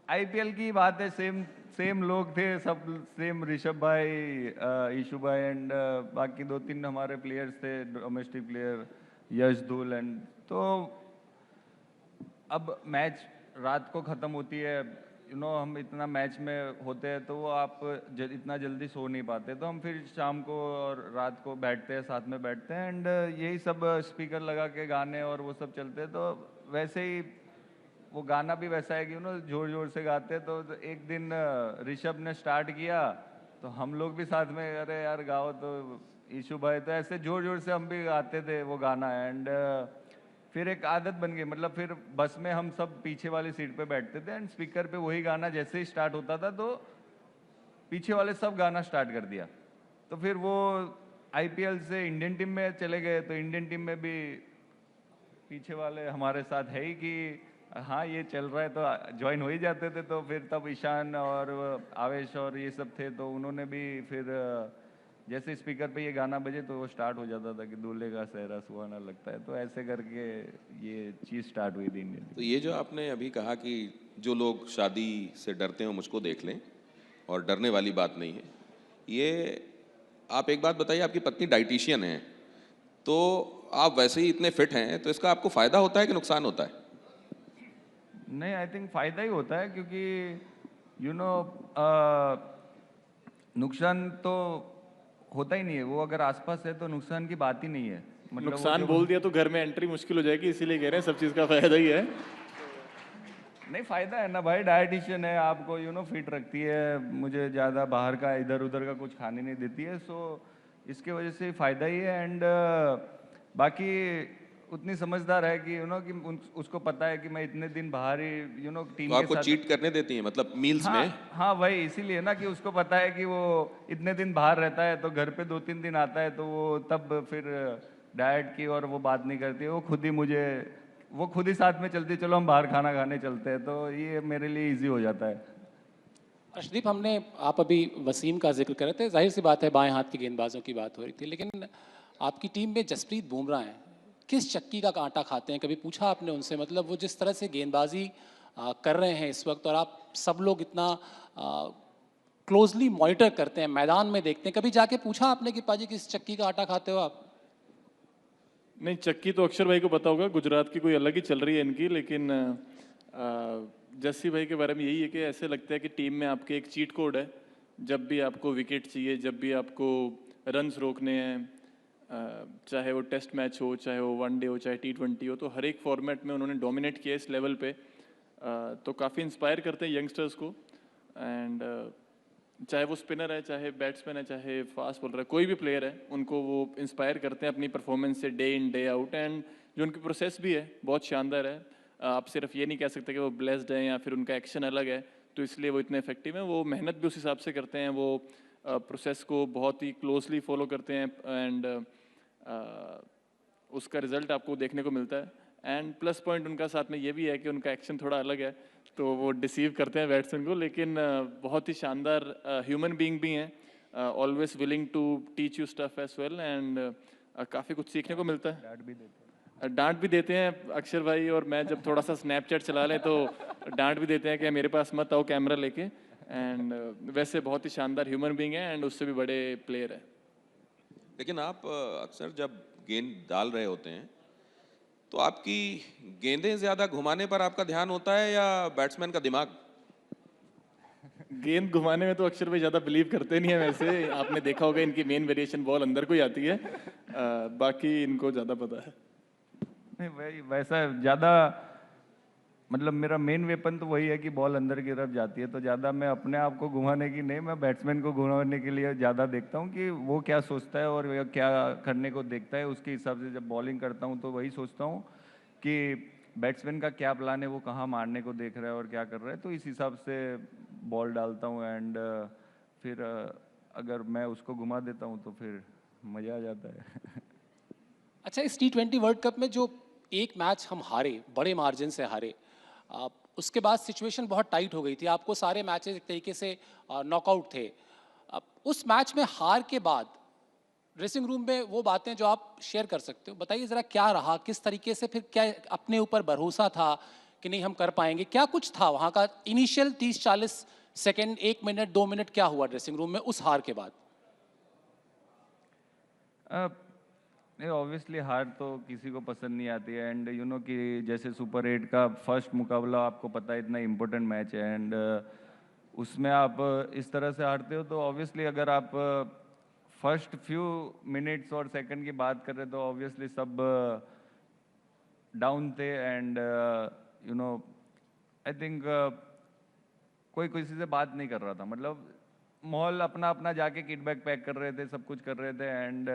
आईपीएल की बात है, सेम सेम लोग थे सब, सेम ऋषभ भाई, ईशू भाई एंड बाकी 2-3 हमारे प्लेयर्स थे, डोमेस्टिक प्लेयर, यश धूल एंड, तो अब मैच रात को ख़त्म होती है, हम इतना मैच में होते हैं तो वो आप इतना जल्दी सो नहीं पाते, तो हम फिर शाम को और रात को बैठते हैं, साथ में बैठते हैं एंड यही सब स्पीकर लगा के गाने और वो सब चलते हैं। तो वैसे ही वो गाना भी वैसा है कि जोर जोर से गाते हैं। तो एक दिन ऋषभ ने स्टार्ट किया तो हम लोग भी साथ में, अरे यार गाओ, तो ईशू भाई, तो ऐसे जोर जोर से हम भी गाते थे वो गाना एंड फिर एक आदत बन गई। मतलब फिर बस में हम सब पीछे वाली सीट पे बैठते थे एंड स्पीकर पे वही गाना जैसे ही स्टार्ट होता था तो पीछे वाले सब गाना स्टार्ट कर दिया। तो फिर वो आईपीएल से इंडियन टीम में चले गए, तो इंडियन टीम में भी पीछे वाले हमारे साथ है ही कि हाँ ये चल रहा है तो ज्वाइन हो ही जाते थे। तो फिर तब ईशान और आवेश और ये सब थे, तो उन्होंने भी फिर जैसे स्पीकर पे ये गाना बजे तो वो स्टार्ट हो जाता था कि दूल्हे का सेहरा सुहाना लगता है। तो ऐसे करके ये चीज़ स्टार्ट हुई थी इंडियन। तो ये जो आपने अभी कहा कि जो लोग शादी से डरते हो मुझको देख लें, और डरने वाली बात नहीं है ये। आप एक बात बताइए, आपकी पत्नी डाइटिशियन है, तो आप वैसे ही इतने फिट हैं, तो इसका आपको फ़ायदा होता है कि नुकसान होता है? नहीं, आई थिंक फ़ायदा ही होता है, क्योंकि नुकसान तो होता ही नहीं है। वो अगर आसपास है तो नुकसान की बात ही नहीं है। मतलब नुकसान बोल दिया तो घर में एंट्री मुश्किल हो जाएगी, इसीलिए कह रहे हैं सब चीज़ का फायदा ही है। नहीं, फायदा है ना भाई, डाइटिशियन है, आपको फिट रखती है, मुझे ज़्यादा बाहर का इधर उधर का कुछ खाने नहीं देती है, सो इसके वजह से फ़ायदा ही है। एंड बाकी उतनी समझदार है कि कि उसको पता है कि मैं इतने दिन बाहर ही टीम तो के आपको साथ। चीट करने देती हैं, मतलब मील्स हाँ में? हाँ, वही इसीलिए ना कि उसको पता है कि वो इतने दिन बाहर रहता है, तो घर पे 2-3 दिन आता है, तो वो तब फिर डाइट की और वो बात नहीं करती है। वो खुद ही साथ में चलती है, चलो हम बाहर खाना खाने चलते हैं, तो ये मेरे लिए इजी हो जाता है। अर्शदीप, आप अभी वसीम का जिक्र कर रहे थे, जाहिर सी बात है बाएं हाथ की गेंदबाजों की बात हो रही थी, लेकिन आपकी टीम में जसप्रीत बुमराह हैं, किस चक्की का आटा खाते हैं? कभी पूछा आपने उनसे? मतलब वो जिस तरह से गेंदबाजी कर रहे हैं इस वक्त, और आप सब लोग इतना क्लोजली मॉनिटर करते हैं, मैदान में देखते हैं, कभी जाके पूछा आपने कि पाजी किस चक्की का आटा खाते हो आप? नहीं, चक्की तो अक्षर भाई को पता होगा, गुजरात की कोई अलग ही चल रही है इनकी, लेकिन जस्सी भाई के बारे में यही है कि ऐसे लगता है कि टीम में आपके एक चीट कोड है। जब भी आपको विकेट चाहिए, जब भी आपको रन्स रोकने हैं, चाहे वो टेस्ट मैच हो, चाहे वो वनडे हो, चाहे T20 हो, तो हर एक फॉर्मेट में उन्होंने डोमिनेट किया इस लेवल पे। तो काफ़ी इंस्पायर करते हैं यंगस्टर्स को। एंड चाहे वो स्पिनर है, चाहे बैट्समैन है, चाहे फास्ट बॉलर है, कोई भी प्लेयर है, उनको वो इंस्पायर करते हैं अपनी परफॉर्मेंस से day in day out. And जो उनकी प्रोसेस भी है बहुत शानदार है। आप सिर्फ ये नहीं कह सकते कि वो ब्लेस्ड है या फिर उनका एक्शन अलग है तो इसलिए वो इतने इफेक्टिव हैं। वो मेहनत भी उस हिसाब से करते हैं, वो प्रोसेस को बहुत ही क्लोजली फॉलो करते हैं एंड उसका रिजल्ट आपको देखने को मिलता है। एंड प्लस पॉइंट उनका साथ में ये भी है कि उनका एक्शन थोड़ा अलग है, तो वो डिसीव करते हैं बैट्समैन को, लेकिन बहुत ही शानदार ह्यूमन बीइंग भी हैं, always willing to teach you stuff as well. And काफ़ी कुछ सीखने को मिलता है। डांट भी देते हैं अक्षर भाई और मैं, जब थोड़ा सा स्नैपचैट चला लें तो डांट भी देते हैं कि मेरे पास मत आओ कैमरा लेके। एंड वैसे बहुत ही शानदार ह्यूमन बीइंग है एंड उससे भी बड़े प्लेयर है। लेकिन आप अक्सर जब गेंद डाल रहे होते हैं तो आपकी गेंदें ज्यादा घुमाने पर आपका ध्यान होता है या बैट्समैन का दिमाग? गेंद घुमाने में तो अक्षर भाई ज़्यादा बिलीव करते नहीं है। वैसे आपने देखा होगा इनकी मेन वेरिएशन बॉल अंदर को ही आती है, बाकी इनको ज़्यादा पता है। नहीं, वैसा ज़्यादा मतलब मेरा मेन वेपन तो वही है कि बॉल अंदर की तरफ जाती है, तो ज़्यादा मैं अपने आप को घुमाने की नहीं, मैं बैट्समैन को घुमाने के लिए ज़्यादा देखता हूँ कि वो क्या सोचता है और वो क्या करने को देखता है। उसके हिसाब से जब बॉलिंग करता हूँ तो वही सोचता हूँ कि बैट्समैन का क्या प्लान है, वो कहाँ मारने को देख रहा है और क्या कर रहा है, तो इस हिसाब से बॉल डालता हूँ। एंड फिर अगर मैं उसको घुमा देता हूँ तो फिर मज़ा आ जाता है। अच्छा, इस T20 वर्ल्ड कप में जो एक मैच हम हारे, बड़े मार्जिन से हारे, उसके बाद सिचुएशन बहुत टाइट हो गई थी, आपको सारे मैचेस एक तरीके से नॉकआउट थे। उस मैच में हार के बाद ड्रेसिंग रूम में वो बातें जो आप शेयर कर सकते हो, बताइए ज़रा क्या रहा, किस तरीके से फिर क्या अपने ऊपर भरोसा था कि नहीं हम कर पाएंगे, क्या कुछ था वहाँ का इनिशियल 30-40 सेकेंड, 1 मिनट 2 मिनट क्या हुआ ड्रेसिंग रूम में उस हार के बाद? नहीं, ऑब्वियसली हार तो किसी को पसंद नहीं आती है। एंड यू नो कि जैसे सुपर 8 का फर्स्ट मुकाबला, आपको पता है इतना इम्पोर्टेंट मैच है, एंड उसमें आप इस तरह से हारते हो तो ऑब्वियसली अगर आप फर्स्ट फ्यू मिनट्स और सेकंड की बात करें तो ऑब्वियसली सब डाउन थे। And you know I think कोई किसी से बात नहीं कर रहा था, मतलब माहौल अपना अपना जाके किट बैग पैक कर रहे थे, सब कुछ कर रहे थे। एंड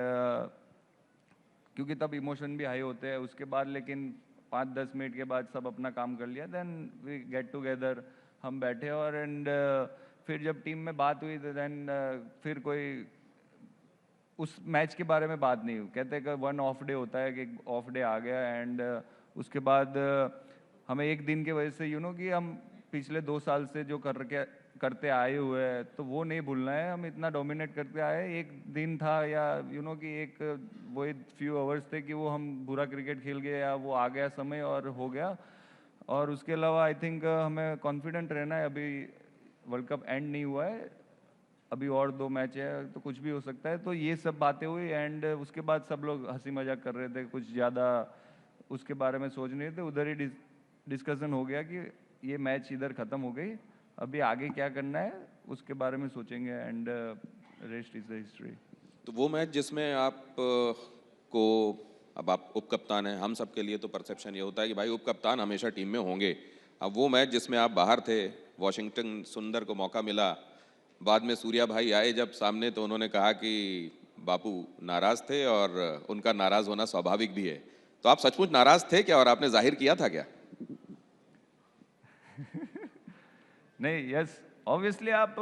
क्योंकि तब इमोशन भी हाई होते हैं उसके बाद, लेकिन 5-10 मिनट के बाद सब अपना काम कर लिया, देन वी गेट टुगेदर, हम बैठे और एंड फिर जब टीम में बात हुई तो देन फिर कोई उस मैच के बारे में बात नहीं हुई। कहते हैं कि 1 ऑफ डे होता है, कि ऑफ डे आ गया। एंड उसके बाद हमें एक दिन के वजह से कि हम पिछले 2 साल से जो करते आए हुए हैं तो वो नहीं भूलना है। हम इतना डोमिनेट करते आए, एक दिन था या कि एक वो फ्यू आवर्स थे कि वो हम बुरा क्रिकेट खेल गए या वो आ गया समय और हो गया। और उसके अलावा आई थिंक हमें कॉन्फिडेंट रहना है। अभी वर्ल्ड कप एंड नहीं हुआ है, अभी और 2 मैच है तो कुछ भी हो सकता है। तो ये सब बातें हुई एंड उसके बाद सब लोग हंसी मजाक कर रहे थे, कुछ ज़्यादा उसके बारे में सोच नहीं थे। उधर ही डिस्कशन हो गया कि ये मैच इधर ख़त्म हो गई, अभी आगे क्या करना है उसके बारे में सोचेंगे। And rest is the history. तो वो मैच जिसमें आप को, अब आप उप कप्तान हैं, हम सब के लिए तो परसेप्शन ये होता है कि भाई उप कप्तान हमेशा टीम में होंगे। अब वो मैच जिसमें आप बाहर थे, वॉशिंगटन सुंदर को मौका मिला, बाद में सूर्या भाई आए जब सामने तो उन्होंने कहा कि बापू नाराज थे और उनका नाराज होना स्वाभाविक भी है। तो आप सचमुच नाराज थे क्या और आपने जाहिर किया था क्या? नहीं, यस, ऑब्वियसली आप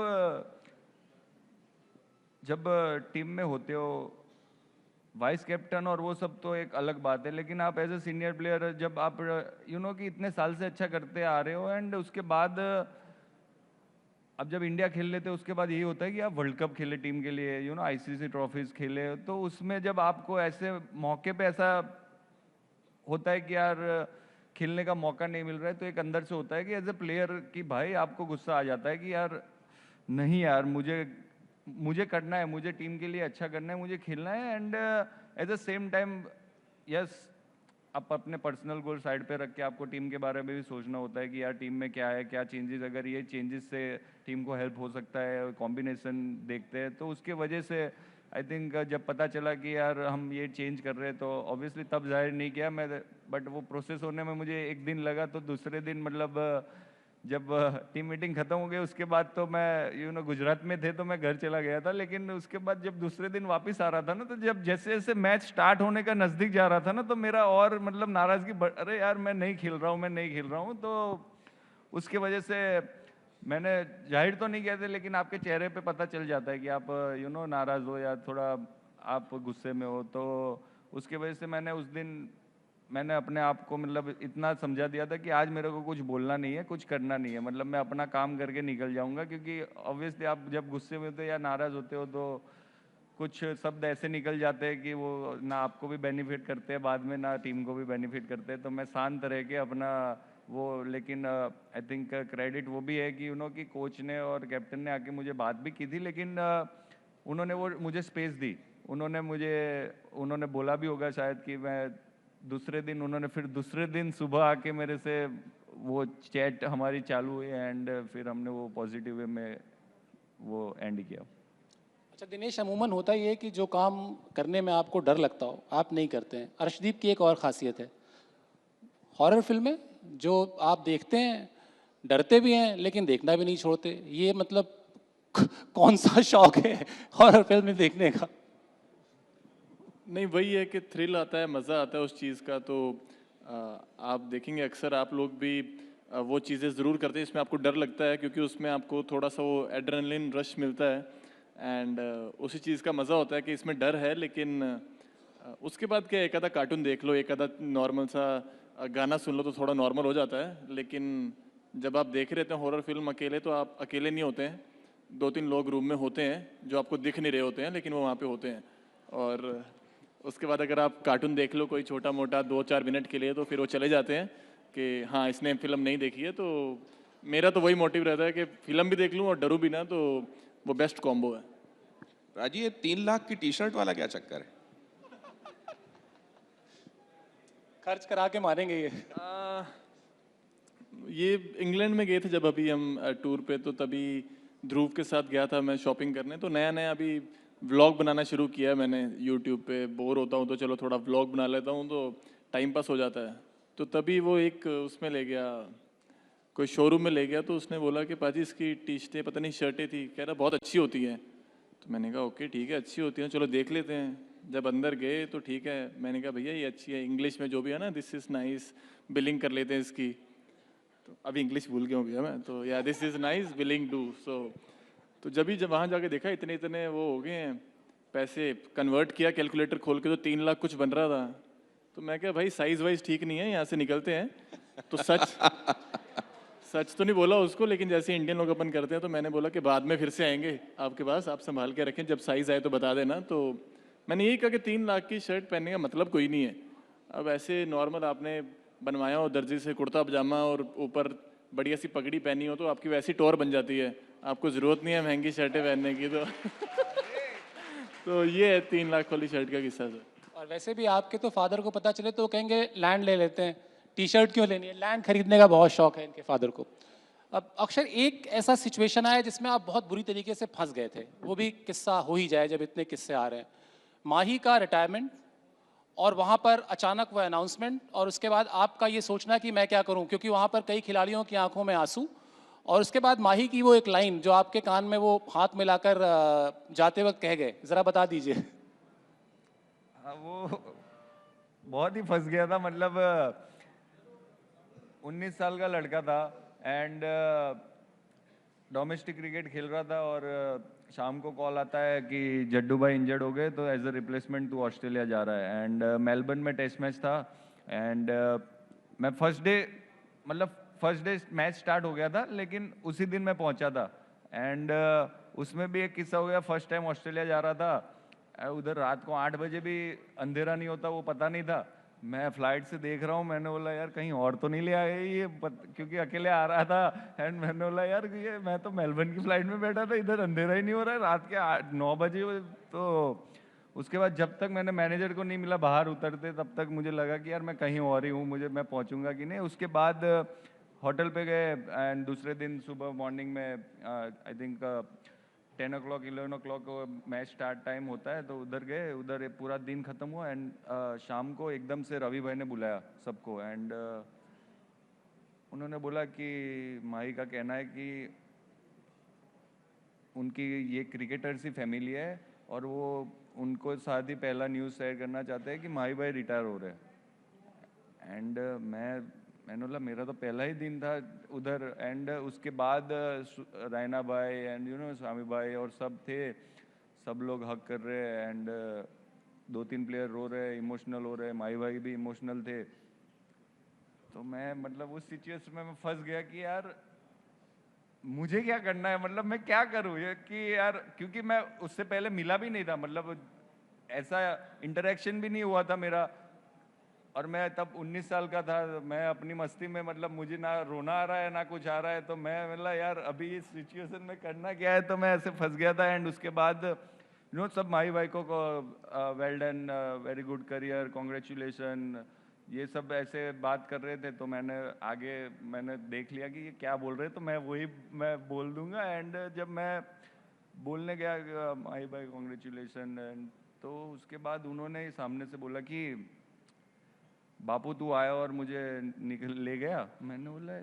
जब टीम में होते हो, वाइस कैप्टन और वो सब तो एक अलग बात है, लेकिन आप एज ए सीनियर प्लेयर जब आप कि इतने साल से अच्छा करते आ रहे हो एंड उसके बाद अब जब इंडिया खेल लेते हैं उसके बाद यही होता है कि आप वर्ल्ड कप खेले टीम के लिए, आईसीसी ट्रॉफीज खेले, तो उसमें जब आपको ऐसे मौके पे ऐसा होता है कि यार खेलने का मौका नहीं मिल रहा है, तो एक अंदर से होता है कि एज ए प्लेयर कि भाई आपको गुस्सा आ जाता है कि यार नहीं यार, मुझे करना है, मुझे टीम के लिए अच्छा करना है, मुझे खेलना है। And at the same time yes, आप अपने पर्सनल गोल साइड पे रख के आपको टीम के बारे में भी सोचना होता है कि यार टीम में क्या है, क्या चेंजेस, अगर ये चेंजेस से टीम को हेल्प हो सकता है, कॉम्बिनेशन देखते हैं। तो उसके वजह से आई थिंक जब पता चला कि यार हम ये चेंज कर रहे हैं तो ऑब्वियसली तब जाहिर नहीं किया मैं, बट वो प्रोसेस होने में मुझे एक दिन लगा। तो दूसरे दिन मतलब जब टीम मीटिंग खत्म हो गई उसके बाद तो मैं गुजरात में थे तो मैं घर चला गया था, लेकिन उसके बाद जब दूसरे दिन वापस आ रहा था ना, तो जब जैसे जैसे मैच स्टार्ट होने का नज़दीक जा रहा था ना, तो मेरा और मतलब नाराज़गी अरे यार मैं नहीं खेल रहा हूँ, मैं नहीं खेल रहा हूँ। तो उसके वजह से मैंने जाहिर तो नहीं किया था, लेकिन आपके चेहरे पे पता चल जाता है कि आप नाराज़ हो या थोड़ा आप गुस्से में हो। तो उसके वजह से मैंने अपने आप को मतलब इतना समझा दिया था कि आज मेरे को कुछ बोलना नहीं है, कुछ करना नहीं है, मतलब मैं अपना काम करके निकल जाऊंगा। क्योंकि ऑब्वियसली आप जब गुस्से में होते हो या नाराज़ होते हो तो कुछ शब्द ऐसे निकल जाते हैं कि वो ना आपको भी बेनिफिट करते हैं बाद में, ना टीम को भी बेनिफिट करते हैं। तो मैं शांत रह के अपना वो, लेकिन आई थिंक क्रेडिट वो भी है कि कि कोच ने और कैप्टन ने आके मुझे बात भी की थी, लेकिन उन्होंने वो मुझे स्पेस दी। उन्होंने बोला भी होगा शायद कि मैं दूसरे दिन सुबह आके मेरे से वो चैट हमारी चालू हुई एंड फिर हमने वो पॉजिटिव वे में वो एंड किया। अच्छा दिनेश, अमूमन होता ही है कि जो काम करने में आपको डर लगता हो आप नहीं करते हैं। अर्शदीप की एक और खासियत है, हॉरर फिल्में जो आप देखते हैं, डरते भी हैं लेकिन देखना भी नहीं छोड़ते, ये मतलब कौन सा शौक है हॉरर फिल्म देखने का? नहीं, वही है कि थ्रिल आता है, मज़ा आता है उस चीज़ का। तो आप देखेंगे अक्सर आप लोग भी वो चीज़ें ज़रूर करते हैं इसमें आपको डर लगता है, क्योंकि उसमें आपको थोड़ा सा वो एड्रेनलिन रश मिलता है। एंड उसी चीज़ का मज़ा होता है कि इसमें डर है, लेकिन उसके बाद क्या, एक आधा कार्टून देख लो, एक आधा नॉर्मल सा गाना सुन लो तो थोड़ा नॉर्मल हो जाता है। लेकिन जब आप देख रहे थे हॉरर फिल्म अकेले, तो आप अकेले नहीं होते हैं, 2-3 लोग रूम में होते हैं जो आपको दिख नहीं रहे होते हैं, लेकिन वो वहाँ पे होते हैं। और उसके बाद अगर आप कार्टून देख लो कोई छोटा मोटा 2-4 मिनट के लिए, तो फिर वो चले जाते हैं कि हाँ इसने फिल्म नहीं देखी है। तो मेरा तो वही मोटिव रहता है कि फिल्म भी देख लूँ और डरूँ भी ना, तो वो बेस्ट कॉम्बो है। राजी, ये 3 लाख की टी शर्ट वाला क्या चक्कर है? खर्च करा के मारेंगे ये। ये इंग्लैंड में गए थे जब अभी हम टूर पे, तो तभी ध्रुव के साथ गया था मैं शॉपिंग करने। तो नया नया अभी व्लॉग बनाना शुरू किया है मैंने यूट्यूब पे। बोर होता हूँ तो चलो थोड़ा व्लॉग बना लेता हूँ, तो टाइम पास हो जाता है। तो तभी वो एक उसमें ले गया, कोई शोरूम में ले गया, तो उसने बोला कि पाजी इसकी टी शर्टें, पता नहीं शर्टें थी, कह रहा बहुत अच्छी होती हैं। तो मैंने कहा ओके ठीक है, अच्छी होती हैं, चलो देख लेते हैं। जब अंदर गए तो ठीक है, मैंने कहा भैया ये अच्छी है, इंग्लिश में जो भी है ना, दिस इज़ नाइस, बिलिंग कर लेते हैं इसकी। तो अभी इंग्लिश भूल गया हूँ भैया मैं, तो या this is nice billing do. So तो जब वहाँ जाके देखा इतने इतने वो हो गए हैं पैसे, कन्वर्ट किया कैलकुलेटर खोल के, तो 3 लाख कुछ बन रहा था। तो मैं क्या भाई, साइज वाइज ठीक नहीं है, यहाँ से निकलते हैं। तो सच सच तो नहीं बोला उसको, लेकिन जैसे इंडियन लोग अपन करते हैं, तो मैंने बोला कि बाद में फिर से आएंगे आपके पास, आप संभाल के रखें, जब साइज आए तो बता देना। तो मैंने यही कहा कि 3 लाख की शर्ट पहनने का मतलब कोई नहीं है। अब ऐसे नॉर्मल आपने बनवाया हो दर्जी से कुर्ता पजामा और ऊपर बढ़िया सी पगड़ी पहनी हो, तो आपकी वैसी टॉर बन जाती है, आपको ज़रूरत नहीं है महंगी शर्टें पहनने की। तो तो ये है 3 लाख वाली शर्ट का किस्सा सर। और वैसे भी आपके तो फादर को पता चले तो वो कहेंगे लैंड ले लेते हैं, टी शर्ट क्यों लेनी है, लैंड खरीदने का बहुत शौक है इनके फादर को। अब अक्षर एक ऐसा सिचुएशन आया जिसमें आप बहुत बुरी तरीके से फंस गए थे, वो भी किस्सा हो ही जाए जब इतने किस्से आ रहे हैं। माही का रिटायरमेंट और वहाँ पर अचानक वो अनाउंसमेंट, और उसके बाद आपका ये सोचना कि मैं क्या करूँ, क्योंकि वहाँ पर कई खिलाड़ियों की आंखों में आंसू, और उसके बाद माही की वो एक लाइन जो आपके कान में वो हाथ मिलाकर जाते वक्त कह गए, ज़रा बता दीजिए। हाँ, वो बहुत ही फंस गया था। मतलब 19 साल का लड़का था एंड डोमेस्टिक क्रिकेट खेल रहा था, और शाम को कॉल आता है कि जड्डू भाई इंजर्ड हो गए, तो एज अ रिप्लेसमेंट तू ऑस्ट्रेलिया जा रहा है। एंड मेलबर्न में टेस्ट मैच था, एंड मैं फर्स्ट डे मैच स्टार्ट हो गया था, लेकिन उसी दिन मैं पहुंचा था। एंड उसमें भी एक किस्सा हो गया, फर्स्ट टाइम ऑस्ट्रेलिया जा रहा था। उधर रात को 8 बजे भी अंधेरा नहीं होता वो पता नहीं था। मैं फ्लाइट से देख रहा हूँ, मैंने बोला यार कहीं और तो नहीं ले आए ये, क्योंकि अकेले आ रहा था। एंड मैंने बोला यार ये मैं तो मेलबर्न की फ्लाइट में बैठा था, इधर अंधेरा ही नहीं हो रहा है, रात के 9 बजे। तो उसके बाद जब तक मैंने मैनेजर को नहीं मिला बाहर उतरते, तब तक मुझे लगा कि यार मैं कहीं और ही हूँ, मैं पहुँचूंगा कि नहीं। उसके बाद होटल पे गए एंड दूसरे दिन सुबह मॉर्निंग में I think 10 o'clock 11 o'clock match start time होता है, तो उधर गए, उधर पूरा दिन खत्म हुआ। एंड शाम को एकदम से रवि भाई ने बुलाया सबको, एंड उन्होंने बोला कि माही का कहना है कि उनकी ये क्रिकेटर सी फैमिली है, और वो उनको साथ ही पहला न्यूज़ शेयर करना चाहते हैं कि माही भाई रिटायर हो रहे हैं। एंड मैंने बोला मेरा तो पहला ही दिन था उधर। एंड उसके बाद रैना भाई एंड स्वामी भाई और सब थे, सब लोग हक कर रहे हैं, एंड 2-3 प्लेयर रो रहे, इमोशनल हो रहे, माही भाई भी इमोशनल थे। तो मैं मतलब उस सिचुएशन में मैं फंस गया कि यार मुझे क्या करना है, मतलब मैं क्या करूँ ये कि यार, क्योंकि मैं उससे पहले मिला भी नहीं था, मतलब ऐसा इंटरेक्शन भी नहीं हुआ था मेरा। और मैं तब 19 साल का था, मैं अपनी मस्ती में, मतलब मुझे ना रोना आ रहा है ना कुछ आ रहा है, तो मैं मतलब यार अभी इस सिचुएशन में करना क्या है, तो मैं ऐसे फंस गया था। एंड उसके बाद सब माही भाई को well done, very good career, congratulation, ये सब ऐसे बात कर रहे थे। तो मैंने देख लिया कि ये क्या बोल रहे हैं, तो मैं बोल दूंगा। एंड जब मैं बोलने गया माही भाई कॉन्ग्रेचुलेशन, एंड तो उसके बाद उन्होंने सामने से बोला कि बापू तू आया और मुझे निकल ले गया। मैंने बोला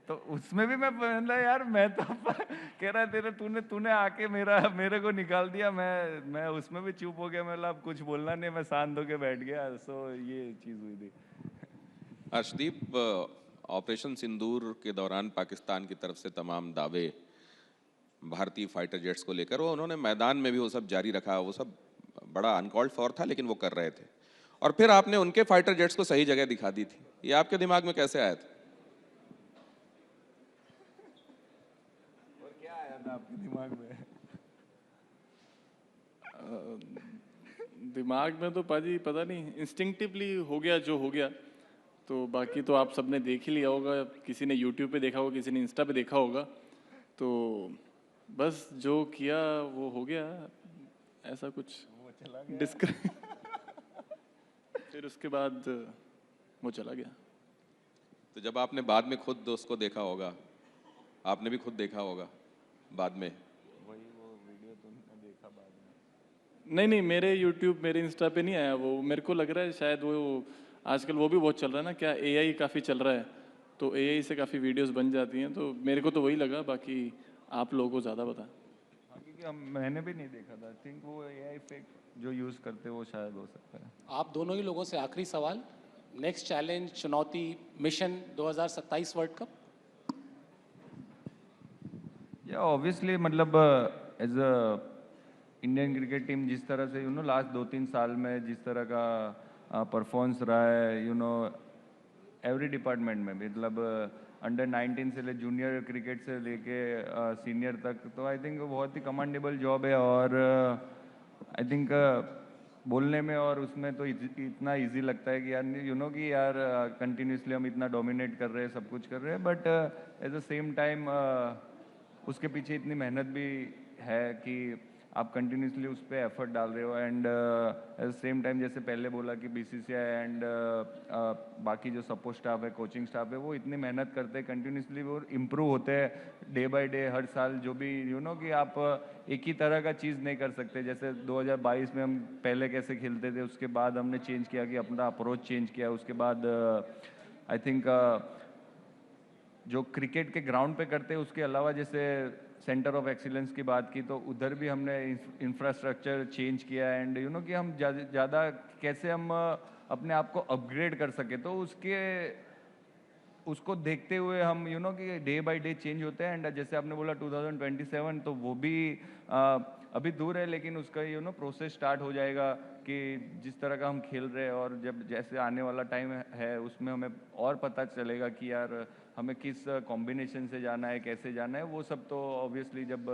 तो उसमें भी मैं बोला यार मैं तो कह रहा तेरे तूने आके मेरे को निकाल दिया। मैं उसमें भी चुप हो गया। मतलब अब कुछ बोलना नहीं, मैं शांत होके बैठ गया। सो ये चीज़ हुई थी। अर्शदीप, ऑपरेशन सिंदूर के दौरान पाकिस्तान की तरफ से तमाम दावे भारतीय फाइटर जेट्स को लेकर, वो उन्होंने मैदान में भी वो सब जारी रखा। वो सब बड़ा अनकॉल्ड फॉर था, लेकिन वो कर रहे थे। और फिर आपने उनके फाइटर जेट्स को सही जगह दिखा दी थी। ये आपके दिमाग में कैसे आया था? और क्या आया था आपके दिमाग में? दिमाग में तो पाजी पता नहीं, इंस्टिंक्टिवली हो गया जो हो गया। तो बाकी तो आप सबने देख ही लिया होगा, किसी ने यूट्यूब पे देखा होगा, किसी ने इंस्टा पे देखा होगा। तो बस जो किया वो हो गया, ऐसा कुछ डिस्क्राइब फिर उसके बाद वो चला गया। तो जब आपने बाद में खुद उसको देखा होगा, आपने भी खुद देखा होगा बाद में। नहीं, मेरे यूट्यूब मेरे इंस्टा पे नहीं आया वो। मेरे को लग रहा है शायद वो आजकल वो भी बहुत चल रहा है ना, क्या एआई काफ़ी चल रहा है, तो एआई से काफ़ी वीडियोस बन जाती हैं। तो मेरे को तो वही लगा, बाकी आप लोगों को ज़्यादा पता। हाँ, क्योंकि मैंने भी नहीं देखा था। आई थिंक वो एआई इफेक्ट जो यूज़ करते हैं वो शायद हो सकता है। आप दोनों ही लोगों से आखिरी सवाल, नेक्स्ट चैलेंज, चुनौती, मिशन 2027 वर्ल्ड कप। या ऑब्वियसली मतलब as a Indian cricket team जिस तरह से लास्ट 2-3 साल में जिस तरह का परफॉर्मेंस रहा है एवरी डिपार्टमेंट में, मतलब अंडर 19 से ले जूनियर क्रिकेट से लेके सीनियर तक, तो आई थिंक बहुत ही कमांडेबल जॉब है। और आई थिंक बोलने में और उसमें तो इतना इजी लगता है कि यार कि यार कंटिन्यूसली हम इतना डोमिनेट कर रहे हैं, सब कुछ कर रहे हैं, but at the same time उसके पीछे इतनी मेहनत भी है कि आप कंटिन्यूसली उस पर एफर्ट डाल रहे हो। And at the same time जैसे पहले बोला कि बीसीसीआई एंड बाकी जो सपोर्ट स्टाफ है, कोचिंग स्टाफ है, वो इतनी मेहनत करते हैं कंटिन्यूसली, वो इम्प्रूव होते हैं डे बाय डे हर साल। जो भी कि आप एक ही तरह का चीज़ नहीं कर सकते। जैसे 2022 में हम पहले कैसे खेलते थे, उसके बाद हमने चेंज किया कि अपना अप्रोच चेंज किया। उसके बाद आई थिंक जो क्रिकेट के ग्राउंड पे करते हैं उसके अलावा जैसे सेंटर ऑफ एक्सीलेंस की बात की, तो उधर भी हमने इंफ्रास्ट्रक्चर चेंज किया। एंड कि हम ज़्यादा कैसे हम अपने आप को अपग्रेड कर सके, तो उसको देखते हुए हम कि डे बाय डे चेंज होते हैं। एंड जैसे आपने बोला 2027, तो वो भी अभी दूर है, लेकिन उसका प्रोसेस स्टार्ट हो जाएगा कि जिस तरह का हम खेल रहे हैं, और जब जैसे आने वाला टाइम है उसमें हमें और पता चलेगा कि यार हमें किस कॉम्बिनेशन से जाना है, कैसे जाना है। वो सब तो ऑब्वियसली जब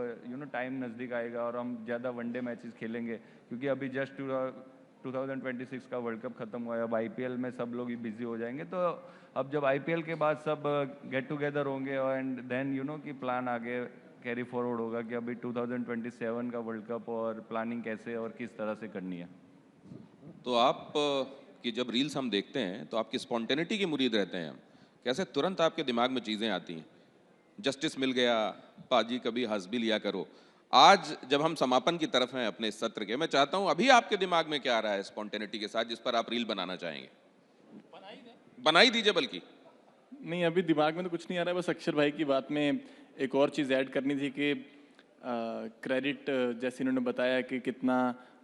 टाइम नज़दीक आएगा और हम ज़्यादा वनडे मैचेस खेलेंगे, क्योंकि अभी जस्ट 2026 का वर्ल्ड कप खत्म हुआ है, अब आईपीएल में सब लोग बिजी हो जाएंगे। तो अब जब आईपीएल के बाद सब गेट टुगेदर होंगे एंड देन कि प्लान आगे कैरी फॉरवर्ड होगा कि अभी 2027 का वर्ल्ड कप और प्लानिंग कैसे और किस तरह से करनी है। तो आप की जब रील्स हम देखते हैं तो आपकी स्पॉन्टेनिटी की मुरीद रहते हैं हम। कैसे तुरंत आपके दिमाग में चीज़ें आती हैं? जस्टिस मिल गया, पाजी कभी हंस भी लिया करो। आज जब हम समापन की तरफ हैं अपने इस सत्र के, मैं चाहता हूं अभी आपके दिमाग में क्या आ रहा है स्पॉन्टेनिटी के साथ, जिस पर आप रील बनाना चाहेंगे? बनाई दीजिए। बल्कि नहीं, अभी दिमाग में तो कुछ नहीं आ रहा है। बस अक्षर भाई की बात में एक और चीज़ ऐड करनी थी कि क्रेडिट, जैसे इन्होंने बताया कि कितना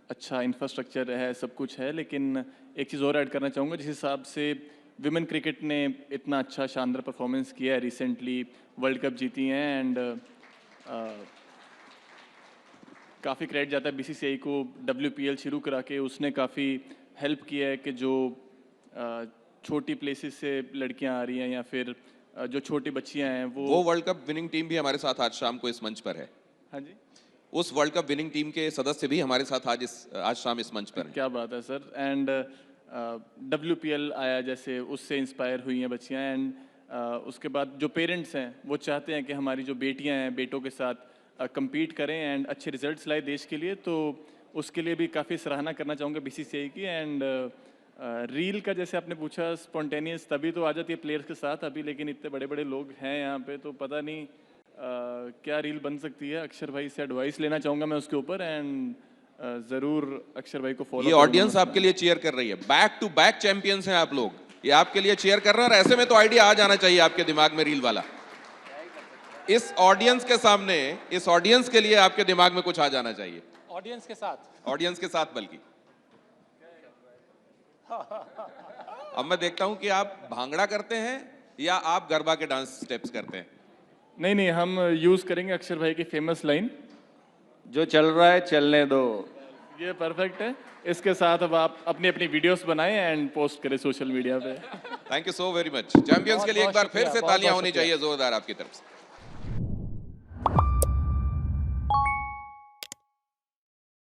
अच्छा इंफ्रास्ट्रक्चर है, सब कुछ है, लेकिन एक चीज़ और ऐड करना चाहूँगा। जिस हिसाब से विमेन क्रिकेट ने इतना अच्छा शानदार परफॉर्मेंस किया है, रिसेंटली वर्ल्ड कप जीती हैं, एंड काफ़ी क्रेडिट जाता है बीसीसीआई को। WPL शुरू करा के उसने काफ़ी हेल्प किया है कि जो छोटी प्लेसेस से लड़कियां आ रही हैं या फिर जो छोटी बच्चियां हैं वो वर्ल्ड कप विनिंग टीम भी हमारे साथ आज शाम को इस मंच पर है। हाँ जी, उस वर्ल्ड कप विनिंग टीम के सदस्य भी हमारे साथ आज शाम इस मंच पर हैं। क्या बात है सर। एंड WPL आया, जैसे उससे इंस्पायर हुई हैं बच्चियां। एंड उसके बाद जो पेरेंट्स हैं वो चाहते हैं कि हमारी जो बेटियां हैं बेटों के साथ compete करें एंड अच्छे रिजल्ट्स लाए देश के लिए। तो उसके लिए भी काफ़ी सराहना करना चाहूँगा बीसीसीआई की। एंड रील का जैसे आपने पूछा, स्पॉन्टेनियस तभी तो आ जाती है प्लेयर्स के साथ अभी, लेकिन इतने बड़े बड़े लोग हैं यहाँ पे, तो पता नहीं क्या रील बन सकती है। अक्षर भाई से एडवाइस लेना चाहूँगा मैं उसके ऊपर। एंड जरूर अक्षर भाई को फॉलो ये ऑडियंस आपके लिए चीयर कर रही है, बैक टू बैक चैंपियंस हैं आप लोग, ये आपके लिए चीयर कर रहे हैं। और ऐसे में तो आइडिया आ जाना चाहिए आपके दिमाग में रील वाला। इस ऑडियंस के सामने, इस ऑडियंस के लिए आपके दिमाग में कुछ आ जाना चाहिए, ऑडियंस के साथ। ऑडियंस के साथ बल्कि। अब मैं देखता हूं कि आप भांगड़ा करते हैं या आप गरबा के डांस स्टेप्स करते हैं। नहीं नहीं, हम यूज करेंगे अक्षर भाई की फेमस लाइन, जो चल रहा है चलने दो। ये परफेक्ट है। इसके साथ अब आप अपनी अपनी वीडियोस बनाएं एंड पोस्ट करें सोशल मीडिया पे। Thank you so very much. Champions के लिए एक बहुत बार फिर शुक्रिया, से बहुत तालियां बहुत होनी शुक्रिया। चाहिए जोरदार आपकी तरफ से।